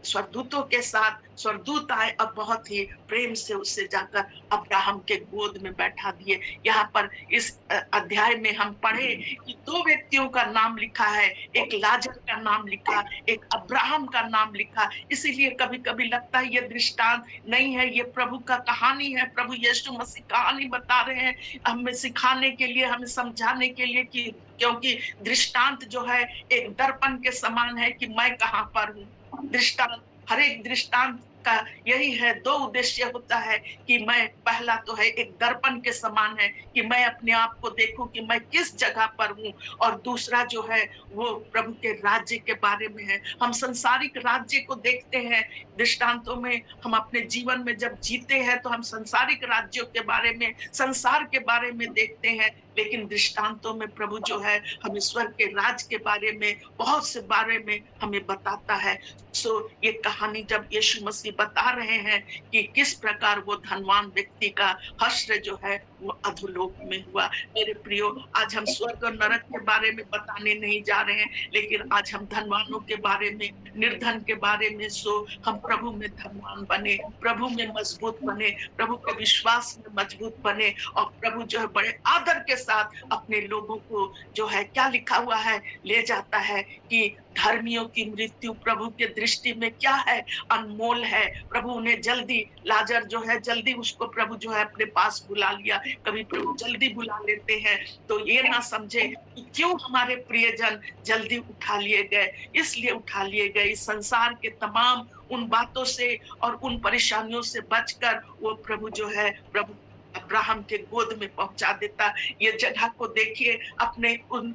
स्वर्गदूतों के साथ, स्वर्गदूत आए और बहुत ही प्रेम से उससे जाकर अब्राहम के गोद में बैठा दिए। यहाँ पर इस अध्याय में हम पढ़े कि दो व्यक्तियों का नाम लिखा है, एक लाजर का नाम लिखा, एक अब्राहम का नाम लिखा। इसीलिए कभी कभी लगता है ये दृष्टांत नहीं है, ये प्रभु का कहानी है। प्रभु यीशु मसीह कहानी बता रहे हैं हमें सिखाने के लिए, हमें समझाने के लिए, कि क्योंकि दृष्टांत जो है एक दर्पण के समान है कि मैं कहाँ पर हूँ। दृष्टांत, हर एक दृष्टांत का यही है, दो उद्देश्य होता है कि मैं, पहला तो है एक दर्पण के समान है कि मैं अपने आप को देखूं कि मैं किस जगह पर हूं, और दूसरा जो है वो प्रभु के राज्य के बारे में है। हम संसारिक राज्य को देखते हैं दृष्टांतों में, हम अपने जीवन में जब जीते हैं तो हम संसारिक राज्यों के बारे में, संसार के बारे में देखते हैं, लेकिन दृष्टांतों में प्रभु जो है हमें स्वर्ग के राज के बारे में, बहुत से बारे में हमें बताता है। ये कहानी जब यीशु मसीह बता रहे हैं कि किस प्रकार वो धनवान व्यक्ति का हश्र जो है वो अधोलोक में हुआ। मेरे प्रियो, आज हम स्वर्ग और नरक के बारे में बताने नहीं जा रहे हैं, लेकिन आज हम धनवानों के बारे में, निर्धन के बारे में, हम प्रभु में धनवान बने, प्रभु में मजबूत बने, प्रभु के विश्वास में मजबूत बने, और प्रभु जो है बड़े आदर के साथ अपने लोगों को जो है क्या लिखा हुआ है ले जाता है कि धर्मियों की मृत्यु प्रभु के दृष्टि में क्या है, अनमोल है। प्रभु उन्हें जल्दी, लाजर जो है जल्दी उसको प्रभु जो है अपने पास बुला लिया। कभी प्रभु जल्दी बुला लेते हैं तो ये ना समझे कि क्यों हमारे प्रियजन जल्दी उठा लिए गए, इसलिए उठा लिए गए इस संसार के तमाम उन बातों से और उन परेशानियों से बचकर वो प्रभु जो है प्रभु अब्राहम के गोद में पहुंचा देता। ये जगह को देखिए, अपने उन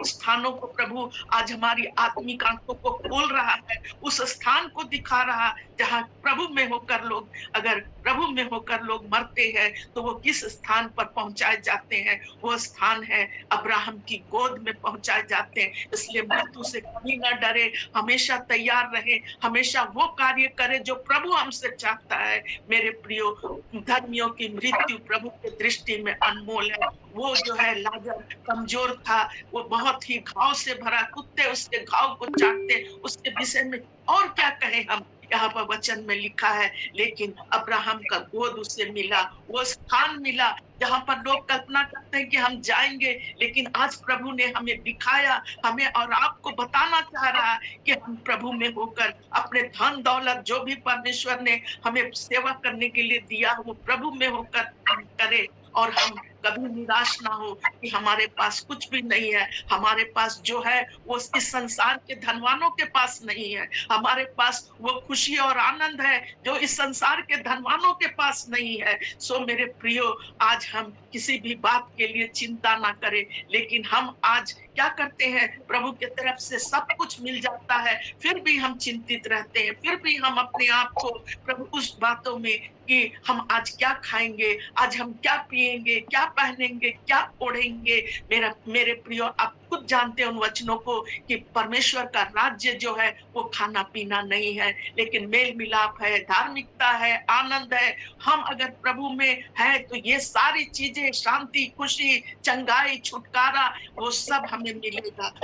स्थानों को प्रभु आज हमारी आत्मिक आंखों को खोल रहा है, उस स्थान को दिखा रहा जहाँ प्रभु में होकर लोग, अगर प्रभु में होकर लोग मरते हैं तो वो किस स्थान पर पहुंचाए जाते हैं। वो स्थान है अब्राहम की गोद में पहुंचाए जाते हैं। इसलिए मृत्यु से कभी ना डरे, हमेशा तैयार रहे, हमेशा वो कार्य करे जो प्रभु हमसे चाहता है। मेरे प्रियो, धर्मियों की मृत्यु मृत्यु प्रभु की दृष्टि में अनमोल है। वो जो है लाजर कमजोर था, वो बहुत ही घाव से भरा, कुत्ते उसके घाव को चाटते, उसके विषय में और क्या कहें हम। यहाँ पर वचन में लिखा है, लेकिन अब्राहम का गोद उसे मिला, वो स्थान मिला जहाँ पर लोग कल्पना करते हैं कि हम जाएंगे, लेकिन आज प्रभु ने हमें दिखाया, हमें और आपको बताना चाह रहा है कि हम प्रभु में होकर अपने धन दौलत जो भी परमेश्वर ने हमें सेवा करने के लिए दिया, वो प्रभु में होकर करें, और हम कभी निराश ना हो कि हमारे पास कुछ भी नहीं है। हमारे पास जो है वो इस संसार के धनवानों के पास नहीं है। हमारे पास वो खुशी और आनंद है जो इस संसार के धनवानों के पास नहीं है। सो मेरे प्रियो, आज हम किसी भी बात के लिए चिंता ना करें, लेकिन हम आज क्या करते हैं, प्रभु की तरफ से सब कुछ मिल जाता है, फिर भी हम चिंतित रहते हैं, फिर भी हम अपने आप को प्रभु उस बातों में कि हम आज क्या खाएंगे, आज हम क्या पिएंगे, क्या पहनेंगे, क्या ओढ़ेंगे। मेरे प्रियो, आप खुद जानते हैं उन वचनों को कि परमेश्वर का राज्य जो है वो खाना पीना नहीं है, लेकिन मेल मिलाप है, धार्मिकता है, आनंद है। हम अगर प्रभु में है तो ये सारी चीजें, शांति, खुशी, चंगाई, छुटकारा, वो सब हमें मिलेगा।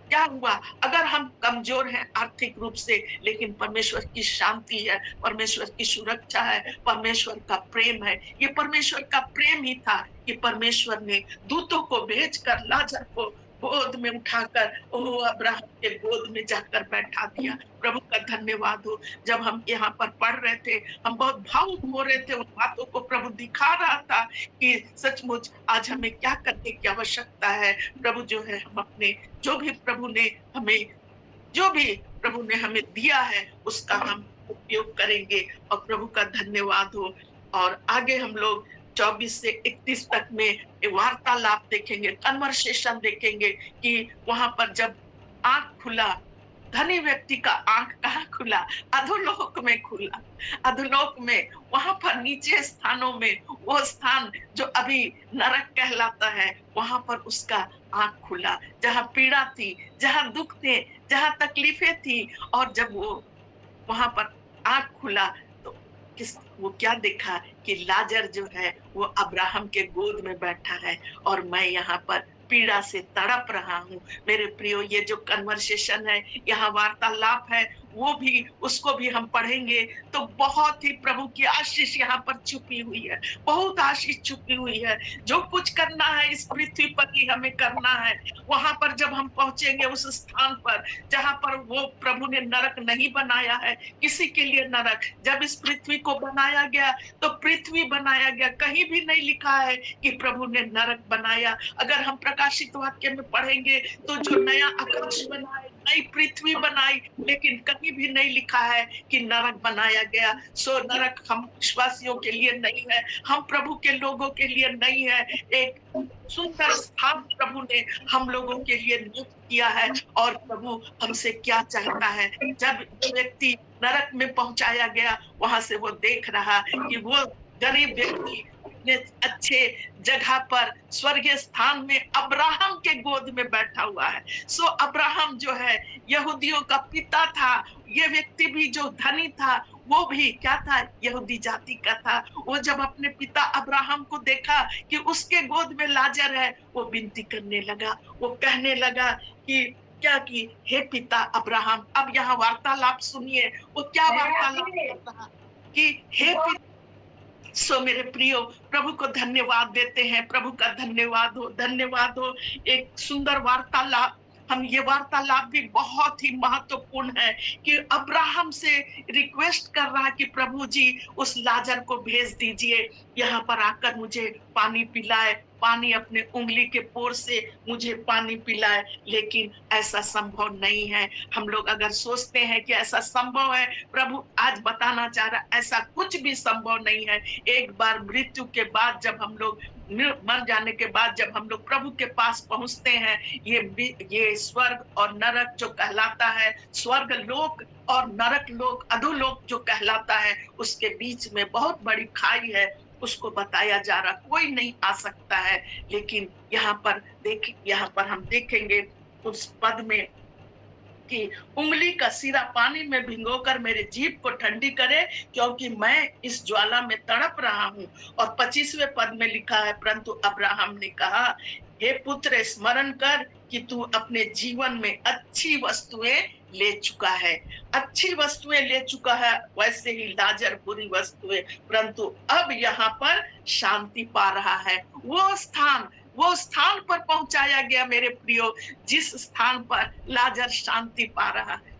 क्या हुआ अगर हम कमजोर हैं आर्थिक रूप से, लेकिन परमेश्वर की शांति है, परमेश्वर की सुरक्षा है, परमेश्वर का प्रेम है। ये परमेश्वर का प्रेम ही था कि परमेश्वर ने दूतों को भेजकर लाजर को गोद में उठाकर अब्राहम के गोद में जाकर बैठा दिया। प्रभु का धन्यवाद हो। जब हम यहाँ पर पढ़ रहे थे, हम बहुत भावुक हो रहे थे, उन बातों को प्रभु दिखा रहा था कि सचमुच आज हमें क्या करने की आवश्यकता है। प्रभु जो है, हम अपने जो भी प्रभु ने हमें दिया है उसका हम उपयोग करेंगे, और प्रभु का धन्यवाद हो। और आगे हम लोग 24 से 31 तक में वार्तालाप देखेंगे, कन्वर्सेशन देखेंगे कि वहां पर जब आंख खुला, धनी व्यक्ति का आंख कहाँ खुला? अधोलोक में खुला। अधोलोक में, वहां पर नीचे स्थानों में, वो स्थान जो अभी नरक कहलाता है, वहां पर उसका आंख खुला। जहाँ पीड़ा थी, जहाँ दुख थे, जहाँ तकलीफें थी, और जब वो वहां पर आंख खुला तो वो क्या देखा कि लाजर जो है वो अब्राहम के गोद में बैठा है, और मैं यहाँ पर पीड़ा से तड़प रहा हूँ। मेरे प्रियो, ये जो कन्वर्सेशन है, यहाँ वार्तालाप है, वो भी, उसको भी हम पढ़ेंगे तो बहुत ही प्रभु की आशीष यहाँ पर छुपी हुई है, बहुत आशीष छुपी हुई है। जो कुछ करना है इस पृथ्वी पर ही हमें करना है। वहां पर जब हम पहुंचेंगे उस स्थान पर जहां पर वो प्रभु ने नरक नहीं बनाया है किसी के लिए। नरक जब इस पृथ्वी को बनाया गया तो पृथ्वी बनाया गया, कहीं भी नहीं लिखा है कि प्रभु ने नरक बनाया। अगर हम प्रकाशित वाक्य में पढ़ेंगे तो जो नया आकाश बनाए, नई पृथ्वी बनाई, लेकिन कहीं भी नहीं लिखा है कि नरक बनाया गया। सो नरक हम विश्वासियों के लिए नहीं है, हम प्रभु के लोगों के लिए नहीं है। एक सुंदर स्थान प्रभु ने हम लोगों के लिए नियुक्त किया है, और प्रभु हमसे क्या चाहता है। जब व्यक्ति नरक में पहुंचाया गया, वहां से वो देख रहा कि वो गरीब व्यक्ति अच्छे जगह पर स्वर्गीय स्थान में अब्राहम के गोद में बैठा हुआ है। सो अब्राहम जो है यहूदियों का पिता था। ये व्यक्ति भी जो धनी था, वो भी क्या था? यहूदी जाति का था। वो जब अपने पिता अब्राहम को देखा कि उसके गोद में लाजर है, वो विनती करने लगा, वो कहने लगा कि क्या कि हे पिता अब्राहम। अब यहाँ वार्तालाप सुनिए, वो क्या वार्तालाप करता कि हे पिता। सो मेरे प्रियो, प्रभु को धन्यवाद देते हैं, प्रभु का धन्यवाद हो, धन्यवाद हो। एक सुंदर वार्तालाप, हम ये वार्तालाप भी बहुत ही महत्वपूर्ण है कि अब्राहम से रिक्वेस्ट कर रहा कि प्रभु जी उस लाजर को भेज दीजिए, यहाँ पर आकर मुझे पानी पिलाए, पानी अपने उंगली के पोर से मुझे पानी पिलाए। लेकिन ऐसा संभव नहीं है। हम लोग अगर सोचते हैं कि ऐसा संभव है, प्रभु आज बताना चाह रहा ऐसा कुछ भी संभव नहीं है। एक बार मृत्यु के बाद, जब हम लोग मर जाने के बाद, जब हम लोग प्रभु के पास पहुंचते हैं, ये स्वर्ग और नरक जो कहलाता है, स्वर्ग लोक और नरक लोक, अधोलोक जो कहलाता है, उसके बीच में बहुत बड़ी खाई है। उसको बताया जा रहा, कोई नहीं आ सकता है। लेकिन यहाँ पर हम देखेंगे उस पद में कि उंगली का सिरा पानी में भिगोकर मेरे जीभ को ठंडी करे, क्योंकि मैं इस ज्वाला में तड़प रहा हूँ। और 25वें पद में लिखा है, परंतु अब्राहम ने कहा, हे पुत्र, स्मरण कर कि तू अपने जीवन में अच्छी वस्तुएं ले चुका है। अच्छी वस्तुएं ले चुका है, वैसे ही लाजर बुरी वस्तुएं, परंतु अब यहाँ पर शांति पा रहा है। वो स्थान पर पहुंचाया गया मेरे प्रियो, जिस स्थान पर लाजर शांति पा रहा है।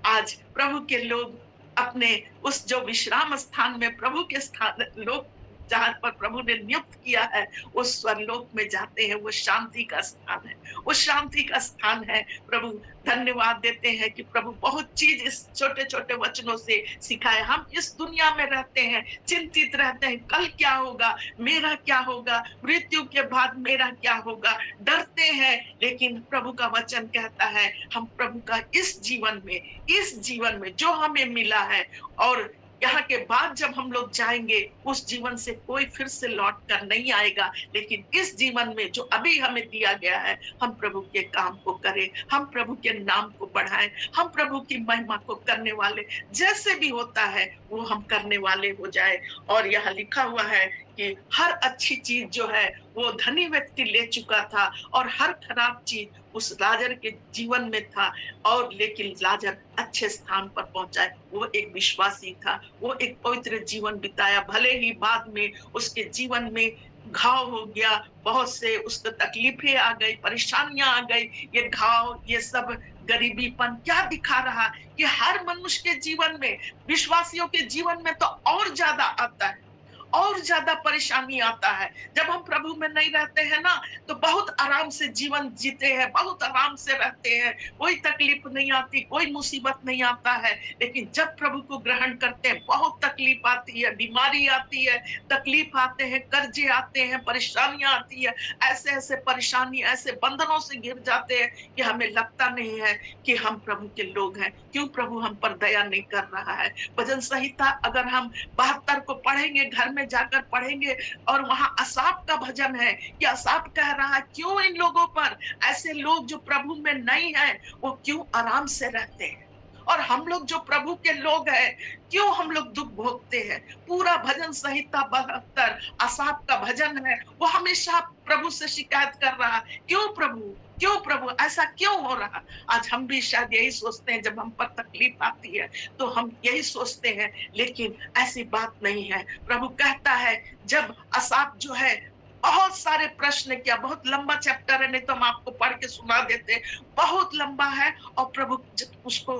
आज प्रभु के लोग अपने उस जो विश्राम स्थान में, प्रभु के स्थान लोग जहां पर प्रभु ने नियुक्त किया है, उस स्वर्लोक में जाते हैं। वो शांति का स्थान है, वो शांति का स्थान है। प्रभु धन्यवाद देते हैं कि प्रभु बहुत चीज इस छोटे छोटे वचनों से सिखाए। हम इस दुनिया में रहते हैं, चिंतित रहते हैं, कल क्या होगा, मेरा क्या होगा, मृत्यु के बाद मेरा क्या होगा, डरते हैं। लेकिन प्रभु का वचन कहता है, हम प्रभु का इस जीवन में जो हमें मिला है, और यहाँ के बाद जब हम लोग जाएंगे, उस जीवन से कोई फिर से लौट कर नहीं आएगा। लेकिन इस जीवन में जो अभी हमें दिया गया है, हम प्रभु के काम को करें, हम प्रभु के नाम को बढ़ाएं, हम प्रभु की महिमा को करने वाले, जैसे भी होता है वो हम करने वाले हो जाए। और यहाँ लिखा हुआ है कि हर अच्छी चीज जो है वो धनी व्यक्ति ले चुका था, और हर खराब चीज उस लाजर के जीवन में था, और लेकिन लाजर अच्छे स्थान पर पहुंचा है। वो एक विश्वासी था, वो एक पवित्र जीवन बिताया। भले ही बाद में उसके जीवन में घाव हो गया, बहुत से उसको तकलीफें आ गई, परेशानियां आ गई। ये घाव, ये सब गरीबीपन क्या दिखा रहा कि हर मनुष्य के जीवन में, विश्वासियों के जीवन में तो और ज्यादा आता है, और ज्यादा परेशानी आता है। जब हम प्रभु में नहीं रहते हैं ना, तो बहुत आराम से जीवन जीते हैं, बहुत आराम से रहते हैं, कोई तकलीफ नहीं आती, कोई मुसीबत नहीं आता है। लेकिन जब प्रभु को ग्रहण करते हैं, बहुत तकलीफ आती है, बीमारी आती है, तकलीफ आते हैं, कर्जे आते हैं, परेशानियां आती है, ऐसे ऐसे परेशानी, ऐसे बंधनों से घिर जाते हैं कि हमें लगता नहीं है कि हम प्रभु के लोग हैं। क्यों प्रभु हम पर दया नहीं कर रहा है? भजन संहिता अगर हम 72 को पढ़ेंगे, घर में जाकर पढ़ेंगे, और वहां असाफ का भजन है कि असाफ कह रहा है, क्यों इन लोगों पर, ऐसे लोग जो प्रभु में नहीं है, वो क्यों आराम से रहते हैं, और हम लोग जो प्रभु के लोग हैं, क्यों हम लोग दुख भोगते हैं। पूरा भजन संहिता 72 असाफ का भजन है। वो हमेशा प्रभु से शिकायत कर रहा, क्यों प्रभु ऐसा क्यों हो रहा। आज हम भी शायद यही सोचते हैं, जब हम पर तकलीफ आती है तो हम यही सोचते हैं, लेकिन ऐसी बात नहीं है। प्रभु कहता है, जब असाफ जो है बहुत सारे प्रश्न किया, बहुत लंबा चैप्टर है, नहीं तो हम आपको पढ़ के सुना देते, बहुत लंबा है। और प्रभु उसको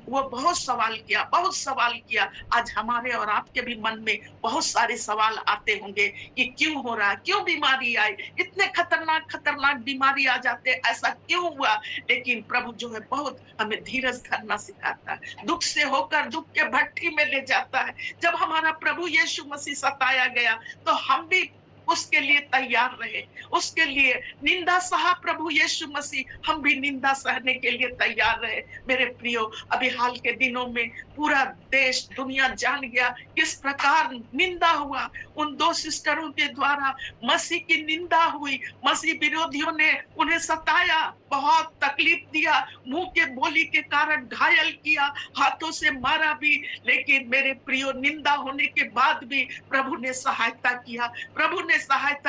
वो बहुत सवाल किया। आज हमारे और आपके भी मन में बहुत सारे सवाल आते होंगे कि क्यों हो रहा, क्यों बीमारी आई, इतने खतरनाक बीमारी आ जाते, ऐसा क्यों हुआ। लेकिन प्रभु जो है बहुत हमें धीरज धरना सिखाता है, दुख से होकर दुख के भट्ठी में ले जाता है। जब हमारा प्रभु यीशु मसीह सताया गया, तो हम भी उसके लिए तैयार रहे, उसके लिए निंदा सहा प्रभु यीशु मसीह, हम भी निंदा सहने के लिए तैयार रहे। मेरे प्रियो, अभी हाल के दिनों में पूरा देश दुनिया जान गया किस प्रकार निंदा हुआ। उन 2 सिस्टरों के द्वारा मसीह की निंदा हुई, मसीह विरोधियों ने उन्हें सताया, बहुत तकलीफ दिया, मुंह के बोली के कारण घायल किया, हाथों से मारा भी। लेकिन मेरे प्रियो, निंदा होने के बाद भी प्रभु ने सहायता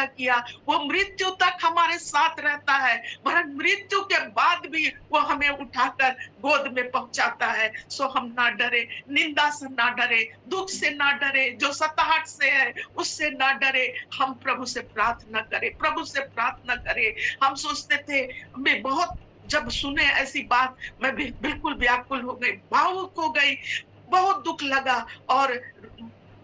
किया। वो मृत्यु तक हमारे साथ रहता है, वरन मृत्यु के बाद भी वो हमें उठाकर गोद में पहुंचाता है। सो हम ना डरे, निंदा से ना डरे, दुख से ना डरे, जो सताहट से है उससे ना डरे। हम प्रभु से प्रार्थना करें। हम सोचते थे, मैं बहुत जब सुने ऐसी बात, मैं बिल्कुल व्याकुल हो गई, भावुक हो गई, बहुत दुख लगा, और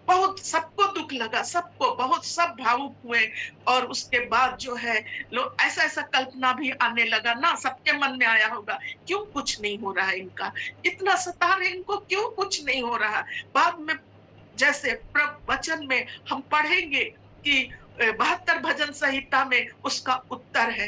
बहुत सबको दुख लगा, सब भावुक हुए। और उसके बाद जो है लोग ऐसा कल्पना भी आने लगा ना, सबके मन में आया होगा, क्यों कुछ नहीं हो रहा है इनका, इतना सता रहे इनको, क्यों कुछ नहीं हो रहा। बाद में जैसे वचन में हम पढ़ेंगे कि 72 भजन संहिता में उसका उत्तर है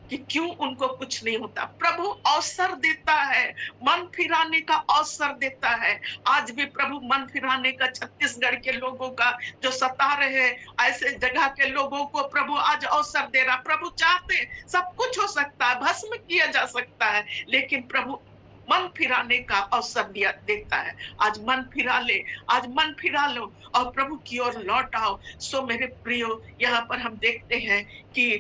कि क्यों उनको कुछ नहीं होता। प्रभु अवसर देता है, मन फिराने का अवसर देता है। आज भी प्रभु मन फिराने का छत्तीसगढ़ के लोगों का, जो सता रहे ऐसे जगह के लोगों को प्रभु आज अवसर दे रहा। प्रभु चाहते सब कुछ हो सकता है, भस्म किया जा सकता है, लेकिन प्रभु मन फिराने का अवसर देता है। आज मन फिरा ले, आज मन फिरा लो और प्रभु की ओर लौट आओ। सो मेरे प्रियो, यहाँ पर हम देखते हैं कि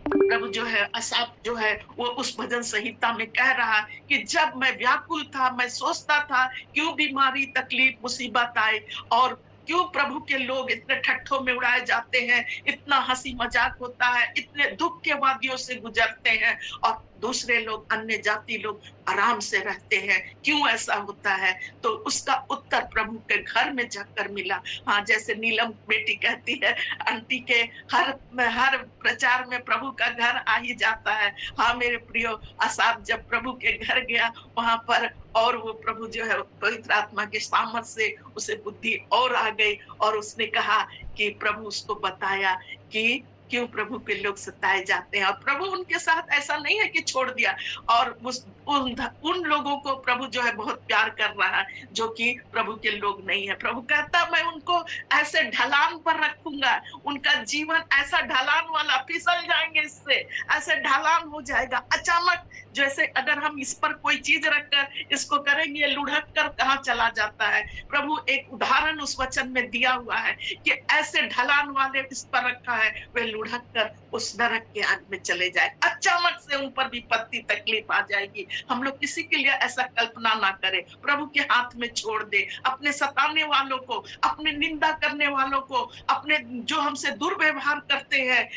प्रभु जो है, असाफ जो है, वो उस भजन संहिता में कह रहा कि जब मैं व्याकुल था, मैं सोचता था क्यों बीमारी, तकलीफ, मुसीबत आए और क्यों प्रभु के लोग इतने ठट्ठों में उड़ाए जाते हैं, इतना हंसी मजाक होता है, इतने दुख के वादियों से गुजरते हैं और दूसरे लोग, अन्य जाति लोग आराम से रहते हैं, क्यों ऐसा होता है? तो उसका उत्तर प्रभु के घर में जाकर मिला। हाँ, जैसे नीलम बेटी कहती है, आंटी के हर प्रचार में प्रभु का घर आ ही जाता है। हाँ मेरे प्रियो, असाफ जब प्रभु के घर गया वहां पर, और वो प्रभु जो है पवित्र आत्मा के सामर्थ्य से उसे बुद्धि और आ गई और उसने कहा कि प्रभु उसको बताया कि क्यों प्रभु के लोग सताए जाते हैं। और प्रभु उनके साथ ऐसा नहीं है कि छोड़ दिया, और उन लोगों को प्रभु जो है बहुत प्यार कर रहा है जो कि प्रभु के लोग नहीं है। प्रभु कहता मैं उनको ऐसे ढलान पर रखूंगा, उनका जीवन ऐसा ढलान वाला, फिसल जाएंगे इससे, ऐसे ढलान हो जाएगा। अचानक जैसे अगर हम इस पर कोई चीज रखकर इसको करेंगे, लुढ़क कर कहाँ चला जाता है। प्रभु एक उदाहरण उस वचन में दिया हुआ है कि ऐसे ढलान वाले इस पर रखा है, वे लुढ़क कर उस नरक के आग में चले जाए। अचानक से उन पर विपत्ति, तकलीफ आ जाएगी। हम लोग किसी के लिए ऐसा कल्पना ना करें, प्रभु के हाथ में छोड़ दे। अपने सताने वालों को, अपने निंदा करने वालों को, अपने जो हमसे दुर्व्यवहार करते हैं,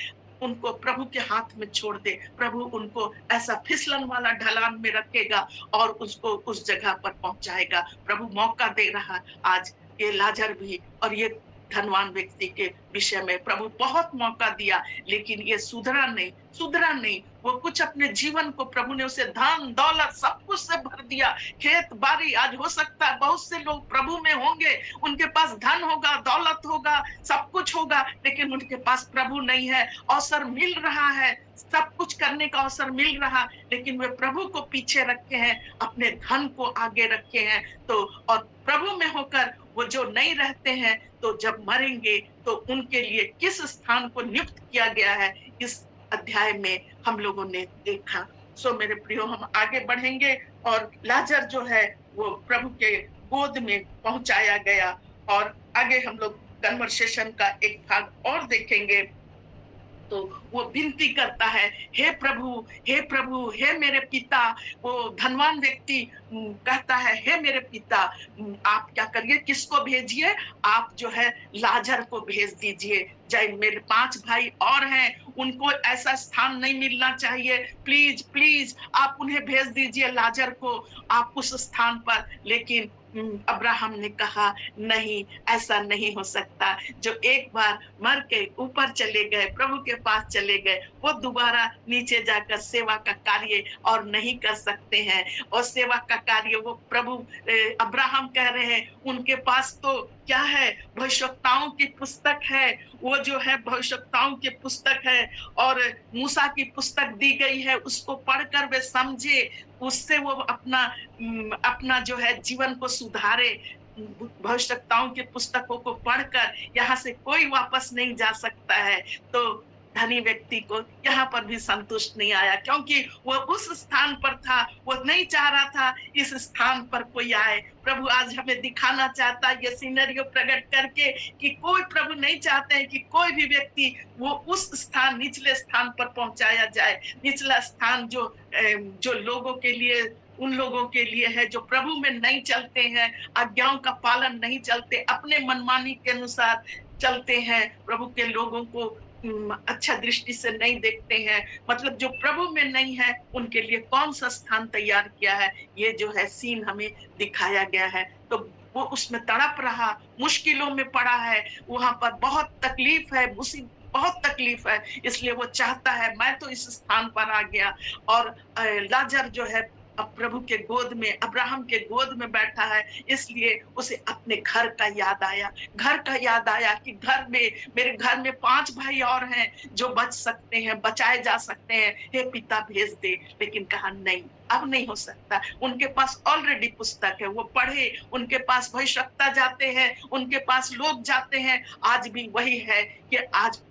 उनको प्रभु के हाथ में छोड़ दे। प्रभु उनको ऐसा फिसलन वाला ढलान में रखेगा और उसको उस जगह पर पहुंचाएगा। प्रभु मौका दे रहा आज ये लाजर भी और ये धनवान व्यक्ति के विषय में प्रभु बहुत मौका दिया, लेकिन ये सुधरा नहीं। वो कुछ अपने जीवन को, प्रभु ने उसे धन दौलत सब कुछ से भर दिया, खेत बाड़ी। आज हो सकता है बहुत से लोग प्रभु में होंगे, उनके पास धन होगा, दौलत होगा, सब कुछ होगा, लेकिन उनके पास प्रभु नहीं है। अवसर मिल रहा है, सब कुछ करने का अवसर मिल रहा, लेकिन वे प्रभु को पीछे रखे हैं, अपने धन को आगे रखे हैं। तो और प्रभु में होकर वो जो नहीं रहते हैं, तो जब मरेंगे तो उनके लिए किस स्थान को नियुक्त किया गया है, इस अध्याय में हम लोगों ने देखा। सो मेरे प्रियो, हम आगे बढ़ेंगे और लाजर जो है वो प्रभु के गोद में पहुंचाया गया और आगे हम लोग कन्वर्सेशन का एक भाग और देखेंगे। तो वो विनती करता है, हे प्रभु, हे मेरे पिता। वो धनवान व्यक्ति कहता है, हे मेरे पिता, आप क्या करिए, किसको भेजिए? आप जो है लाजर को भेज दीजिए। चाहे मेरे 5 भाई और हैं, उनको ऐसा स्थान नहीं मिलना चाहिए, प्लीज आप उन्हें भेज दीजिए, लाजर को आप उस स्थान पर। लेकिन अब्राहम ने कहा नहीं, ऐसा नहीं हो सकता। जो एक बार मर के ऊपर चले गए, प्रभु के पास चले गए, वो दोबारा नीचे जाकर सेवा का कार्य और नहीं कर सकते हैं। और सेवा का कार्य वो प्रभु अब्राहम कह रहे हैं, उनके पास तो क्या है, भविष्यवक्ताओं की पुस्तक है, वो जो है भविष्यवक्ताओं की पुस्तक है और मूसा की पुस्तक दी गई है, उसको पढ़कर वे समझे, उससे वो अपना जो है जीवन को सुधारे। भविष्यवक्ताओं की पुस्तकों को पढ़कर यहाँ से कोई वापस नहीं जा सकता है। तो धनी व्यक्ति को यहाँ पर भी संतुष्ट नहीं आया, क्योंकि वो उस स्थान पर था, वो नहीं चाह रहा था इस स्थान पर कोई आए। प्रभु आज हमें दिखाना चाहता है ये सिनेरियो प्रकट करके कि कोई, प्रभु नहीं चाहते हैं कि कोई भी व्यक्ति वो उस स्थान, निचले स्थान पर पहुंचाया जाए। निचला स्थान जो लोगों के लिए, उन लोगों के लिए है जो प्रभु में नहीं चलते हैं, आज्ञाओं का पालन नहीं चलते, अपने मनमानी के अनुसार चलते हैं, प्रभु के लोगों को अच्छा दृष्टि से नहीं देखते हैं। मतलब जो प्रभु में नहीं है, उनके लिए कौन सा स्थान तैयार किया है, ये जो है सीन हमें दिखाया गया है। तो वो उसमें तड़प रहा, मुश्किलों में पड़ा है, वहां पर बहुत तकलीफ है, बहुत तकलीफ है, इसलिए वो चाहता है मैं तो इस स्थान पर आ गया। और लाजर जो है अब प्रभु के गोद में, अब्राहम के गोद में बैठा है, इसलिए उसे अपने घर का याद आया कि मेरे घर में 5 भाई और हैं जो बच सकते हैं, बचाए जा सकते हैं, हे पिता भेज दे। लेकिन कहा नहीं, अब नहीं हो सकता। उनके पास ऑलरेडी पुस्तक है, वो पढ़े, उनके पास भविष्यवक्ता जाते हैं, उनके पास लोग जाते हैं। आज भी वही है कि आज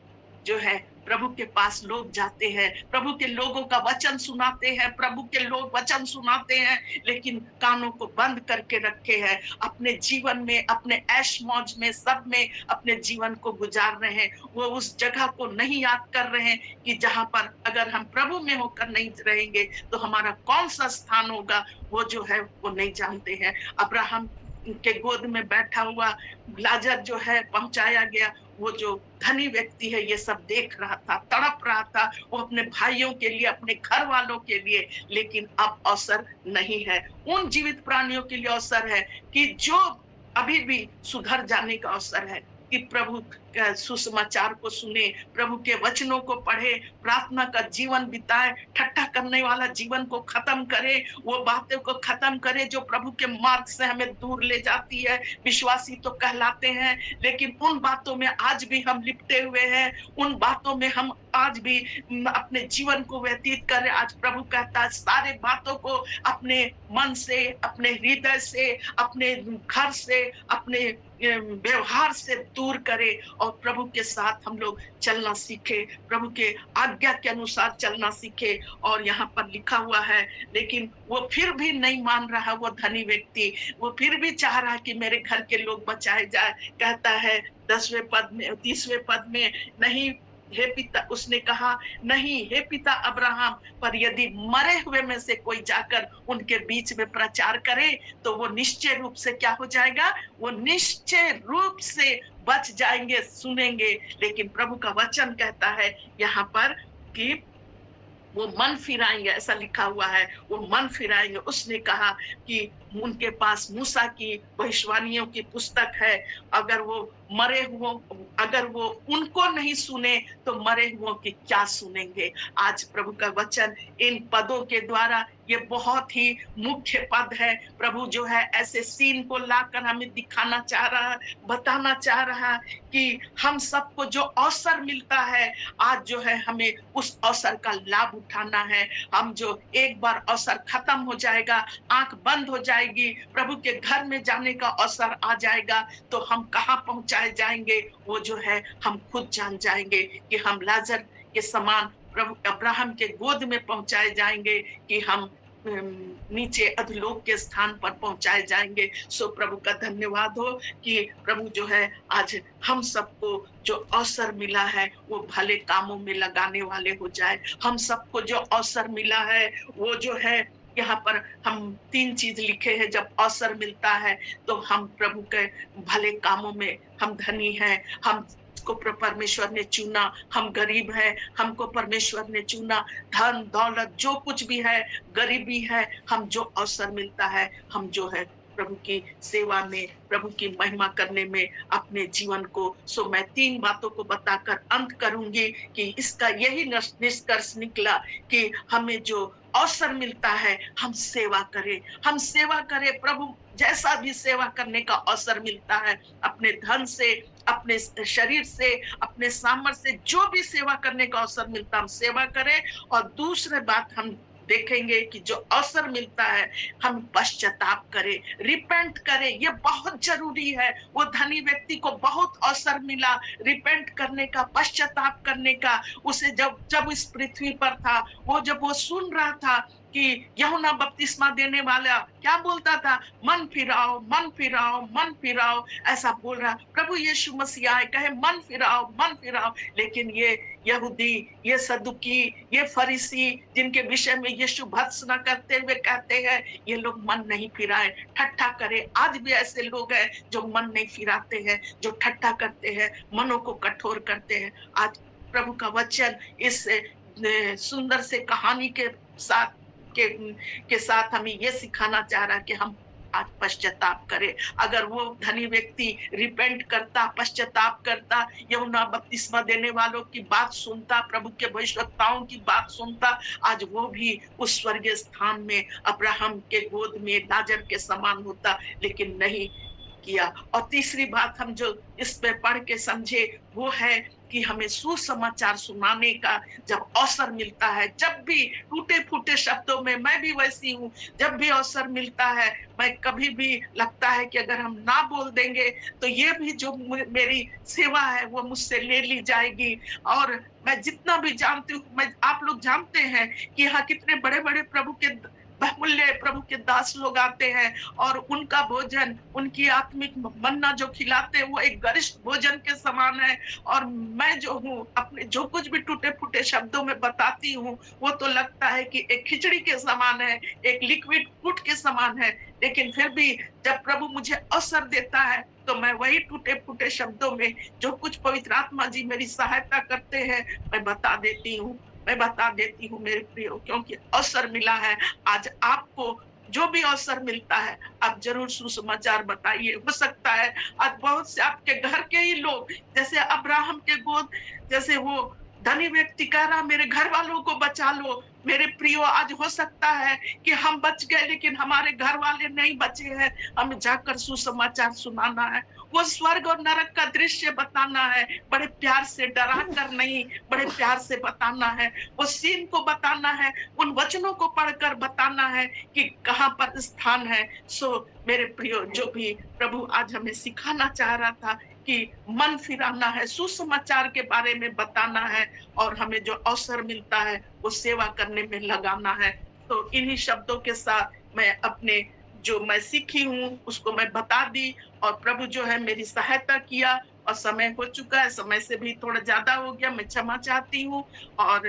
जो है प्रभु के पास लोग जाते हैं, प्रभु के लोगों का वचन सुनाते हैं, प्रभु के लोग वचन सुनाते हैं, लेकिन कानों को बंद करके रखे हैं, अपने जीवन में, अपने ऐश मौज में, सब में अपने जीवन को गुजार रहे हैं। वो उस जगह को नहीं याद कर रहे हैं कि जहां पर अगर हम प्रभु में होकर नहीं रहेंगे तो हमारा कौन सा स्थान होगा, वो जो है वो नहीं जानते हैं। अब्राहम के गोद में बैठा हुआ लाजर जो है पहुंचाया गया, वो जो धनी व्यक्ति है ये सब देख रहा था, तड़प रहा था, वो अपने भाइयों के लिए, अपने घर वालों के लिए, लेकिन अब अवसर नहीं है। उन जीवित प्राणियों के लिए अवसर है कि जो अभी भी सुधर जाने का अवसर है, कि प्रभु का सुसमाचार को सुने, प्रभु के वचनों को पढ़े, प्रार्थना का जीवन बिताए, ठट्ठा करने वाला जीवन को खत्म करे, वो बातों को खत्म करे जो प्रभु के मार्ग से हमें दूर ले जाती है। विश्वासी तो कहलाते हैं, लेकिन उन बातों में आज भी हम लिपटे हुए हैं, उन बातों में हम आज भी अपने जीवन को व्यतीत कर रहे। आज प्रभु कहता है सारे बातों को अपने मन से, अपने हृदय से, अपने घर से, अपने व्यवहार से दूर करे और प्रभु के साथ हम लोग चलना सीखे, प्रभु के आज्ञा के अनुसार चलना सीखे। और यहाँ पर लिखा हुआ है, लेकिन वो फिर भी नहीं मान रहा, वो धनी व्यक्ति, वो फिर भी चाह रहा कि मेरे घर के लोग बचाए जाए। कहता है 10वें पद में, 30वें पद में, नहीं हे पिता, उसने कहा नहीं हे पिता अब्राहम, पर यदि मरे हुए में से कोई जाकर उनके बीच में प्रचार करे तो वो निश्चय रूप से क्या हो जाएगा, वो निश्चय रूप से बच जाएंगे, सुनेंगे। लेकिन प्रभु का वचन कहता है यहाँ पर कि वो मन फिराएंगे, ऐसा लिखा हुआ है, वो मन फिराएंगे। उसने कहा कि उनके पास मूसा की भविष्यवाणियों की पुस्तक है, अगर वो मरे हुओं, अगर वो उनको नहीं सुने तो मरे हुओं की क्या सुनेंगे। आज प्रभु का वचन इन पदों के द्वारा, ये बहुत ही मुख्य पद है। प्रभु जो है ऐसे सीन को लाकर हमें दिखाना चाह रहा, बताना चाह रहा कि हम सबको जो अवसर मिलता है, आज जो है हमें उस अवसर का लाभ उठाना है। हम जो एक बार अवसर खत्म हो जाएगा, आंख बंद हो जाएगी, प्रभु के घर में जाने का अवसर आ जाएगा, तो हम कहाँ पहुंचाए जाएंगे वो जो है हम खुद जान जाएंगे कि हम लाजर के समान प्रभु अब्राहम के गोद में पहुंचाए जाएंगे कि हम नीचे अधोलोक के स्थान पर पहुंचाए जाएंगे। सो प्रभु का धन्यवाद हो कि प्रभु जो है आज हम सबको जो अवसर मिला है वो भले कामों में लगाने वाले हो जाए। हम सबको जो अवसर मिला है वो जो है, यहाँ पर हम 3 चीज लिखे हैं। जब अवसर मिलता है तो हम प्रभु के भले कामों में, हम धनी हैं, हम को परमेश्वर ने चुना, हम गरीब है, हमको परमेश्वर ने चुना, धन दौलत जो कुछ भी है, गरीबी है, हम जो अवसर मिलता है हम जो है प्रभु की सेवा में, प्रभु की महिमा करने में अपने जीवन को। सो मैं 3 बातों को बताकर अंत करूंगी कि इसका यही निष्कर्ष निकला कि हमें जो अवसर मिलता है हम सेवा करें, हम सेवा करें। प्रभु जैसा भी सेवा करने का अवसर मिलता है, अपने धन से, अपने शरीर से, अपने सामर्थ्य से जो भी सेवा करने का अवसर मिलता है हम सेवा करें। और दूसरी बात हम देखेंगे कि जो अवसर मिलता है हम पश्चाताप करें, रिपेंट करें, ये बहुत जरूरी है। वो धनी व्यक्ति को बहुत अवसर मिला रिपेंट करने का, पश्चाताप करने का। उसे जब इस पृथ्वी पर था, वो जब वो सुन रहा था कि यूहन्ना बपतिस्मा देने वाला क्या बोलता था, मन फिराओ, मन फिराओ, मन फिराओ, ऐसा बोल रहा। प्रभु यीशु मसीह आए, कहे मन फिराओ, मन फिराओ। लेकिन ये यहूदी, ये सदुकी, ये फरीसी, जिनके विषय में यीशु भर्त्सना करते हुए कहते हैं ये लोग मन नहीं फिराए, ठट्ठा करे। आज भी ऐसे लोग हैं जो मन नहीं फिराते हैं, जो ठट्ठा करते हैं, मनों को कठोर करते हैं। आज प्रभु का वचन इस सुंदर से कहानी के साथ हमें ये सिखाना चाह रहा है कि हम आज पश्चाताप करें। अगर वो धनी व्यक्ति रिपेंट करता, पश्चाताप करता, यूहन्ना बपतिस्मा देने वालों की बात सुनता, प्रभु के भविष्यवक्ताओं की बात सुनता, आज वो भी उस स्वर्गीय स्थान में अब्राहम के गोद में लाजर के समान होता। लेकिन नहीं, किया। और तीसरी बात हम जो इस पे पढ़ के समझे वो है कि हमें सुसमाचार सुनाने का जब अवसर मिलता है, जब भी टूटे-फूटे शब्दों में, मैं भी वैसी हूँ, जब भी अवसर मिलता है, मैं कभी भी लगता है कि अगर हम ना बोल देंगे तो ये भी जो मेरी सेवा है वो मुझसे ले ली जाएगी। और मैं जितना भी जानती हूँ, मैं आप लोग जानते हैं कि यहाँ कितने बड़े-बड़े प्रभु के बहुमूल्य प्रभु के दास लोग आते हैं और उनका भोजन, उनकी आत्मिक मन्ना जो खिलाते हैं वो एक गरिष्ठ भोजन के समान है। और मैं जो हूँ अपने जो कुछ भी टूटे-फूटे शब्दों में बताती हूँ, वो तो लगता है कि एक खिचड़ी के समान है, एक लिक्विड फूड के समान है। लेकिन फिर भी जब प्रभु मुझे अवसर देता है, तो मैं वही टूटे-फूटे शब्दों में जो कुछ पवित्र आत्मा जी मेरी सहायता करते हैं, मैं बता देती हूँ। मैं बता देती हूँ मेरे प्रियो, क्योंकि अवसर मिला है। आज आपको जो भी अवसर मिलता है, आप ज़रूर सुसमाचार बताइए। हो सकता है आज बहुत से आपके घर के ही लोग, जैसे अब्राहम के गोद, जैसे वो धनी व्यक्ति कह रहा मेरे घर वालों को बचा लो। मेरे प्रियो, आज हो सकता है कि हम बच गए लेकिन हमारे घर वाले नहीं बचे हैं। हमें जाकर सुसमाचार सुनाना है, वो स्वर्ग और नरक का दृश्य बताना है, बड़े प्यार से, डरा कर नहीं, बड़े प्यार से बताना है। वो सीन को बताना है, उन वचनों को पढ़कर बताना है कि कहाँ पर स्थान है। सो मेरे प्रियो, जो भी प्रभु आज हमें सिखाना चाह रहा था कि मन फिराना है, सुसमाचार के बारे में बताना है और हमें जो अवसर मिलता है वो सेवा करने में लगाना है। तो इन्हीं शब्दों के साथ मैं अपने जो मैं सीखी हूँ उसको मैं बता दी और प्रभु जो है मेरी सहायता किया। और समय हो चुका है, समय से भी थोड़ा ज़्यादा हो गया, मैं क्षमा चाहती हूँ। और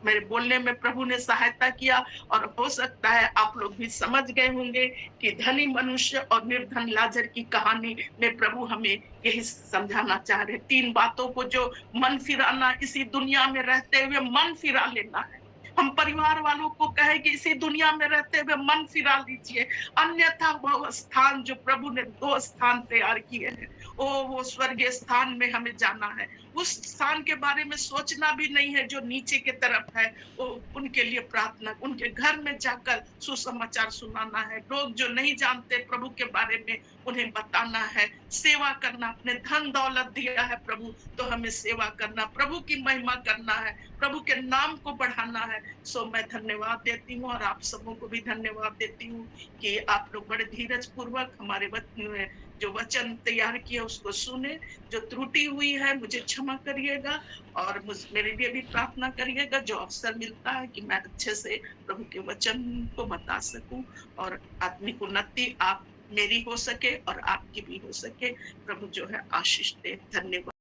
मेरे बोलने में प्रभु ने सहायता किया। और हो सकता है आप लोग भी समझ गए होंगे कि धनी मनुष्य और निर्धन लाजर की कहानी में प्रभु हमें यही समझाना चाह रहे। 3 बातों को, जो मन फिराना, इसी दुनिया में रहते हुए मन फिरा लेना है। हम परिवार वालों को कहे कि इसी दुनिया में रहते हुए मन फिरा लीजिए, अन्यथा वो स्थान जो प्रभु ने 2 स्थान तैयार किए हैं, वो स्वर्गीय स्थान में हमें जाना है। उस स्थान के बारे में सोचना भी नहीं है जो नीचे की तरफ है। वो उनके लिए प्रार्थना, उनके घर में जाकर सुसमाचार सुनाना है। लोग जो नहीं जानते प्रभु के बारे में उन्हें बताना है, सेवा करना। अपने धन दौलत दिया है प्रभु, तो हमें सेवा करना, प्रभु की महिमा करना है, प्रभु के नाम को बढ़ाना है। सो मैं धन्यवाद देती हूँ और आप सबों को भी धन्यवाद देती हूँ कि आप लोग बड़े धीरज पूर्वक हमारे जो वचन तैयार किया उसको सुने। जो त्रुटि हुई है मुझे क्षमा करिएगा और मेरे लिए भी प्रार्थना करिएगा, जो अवसर मिलता है कि मैं अच्छे से प्रभु के वचन को बता सकूं और आत्मिक उन्नति आप मेरी हो सके और आपकी भी हो सके। प्रभु जो है आशीष दे। धन्यवाद।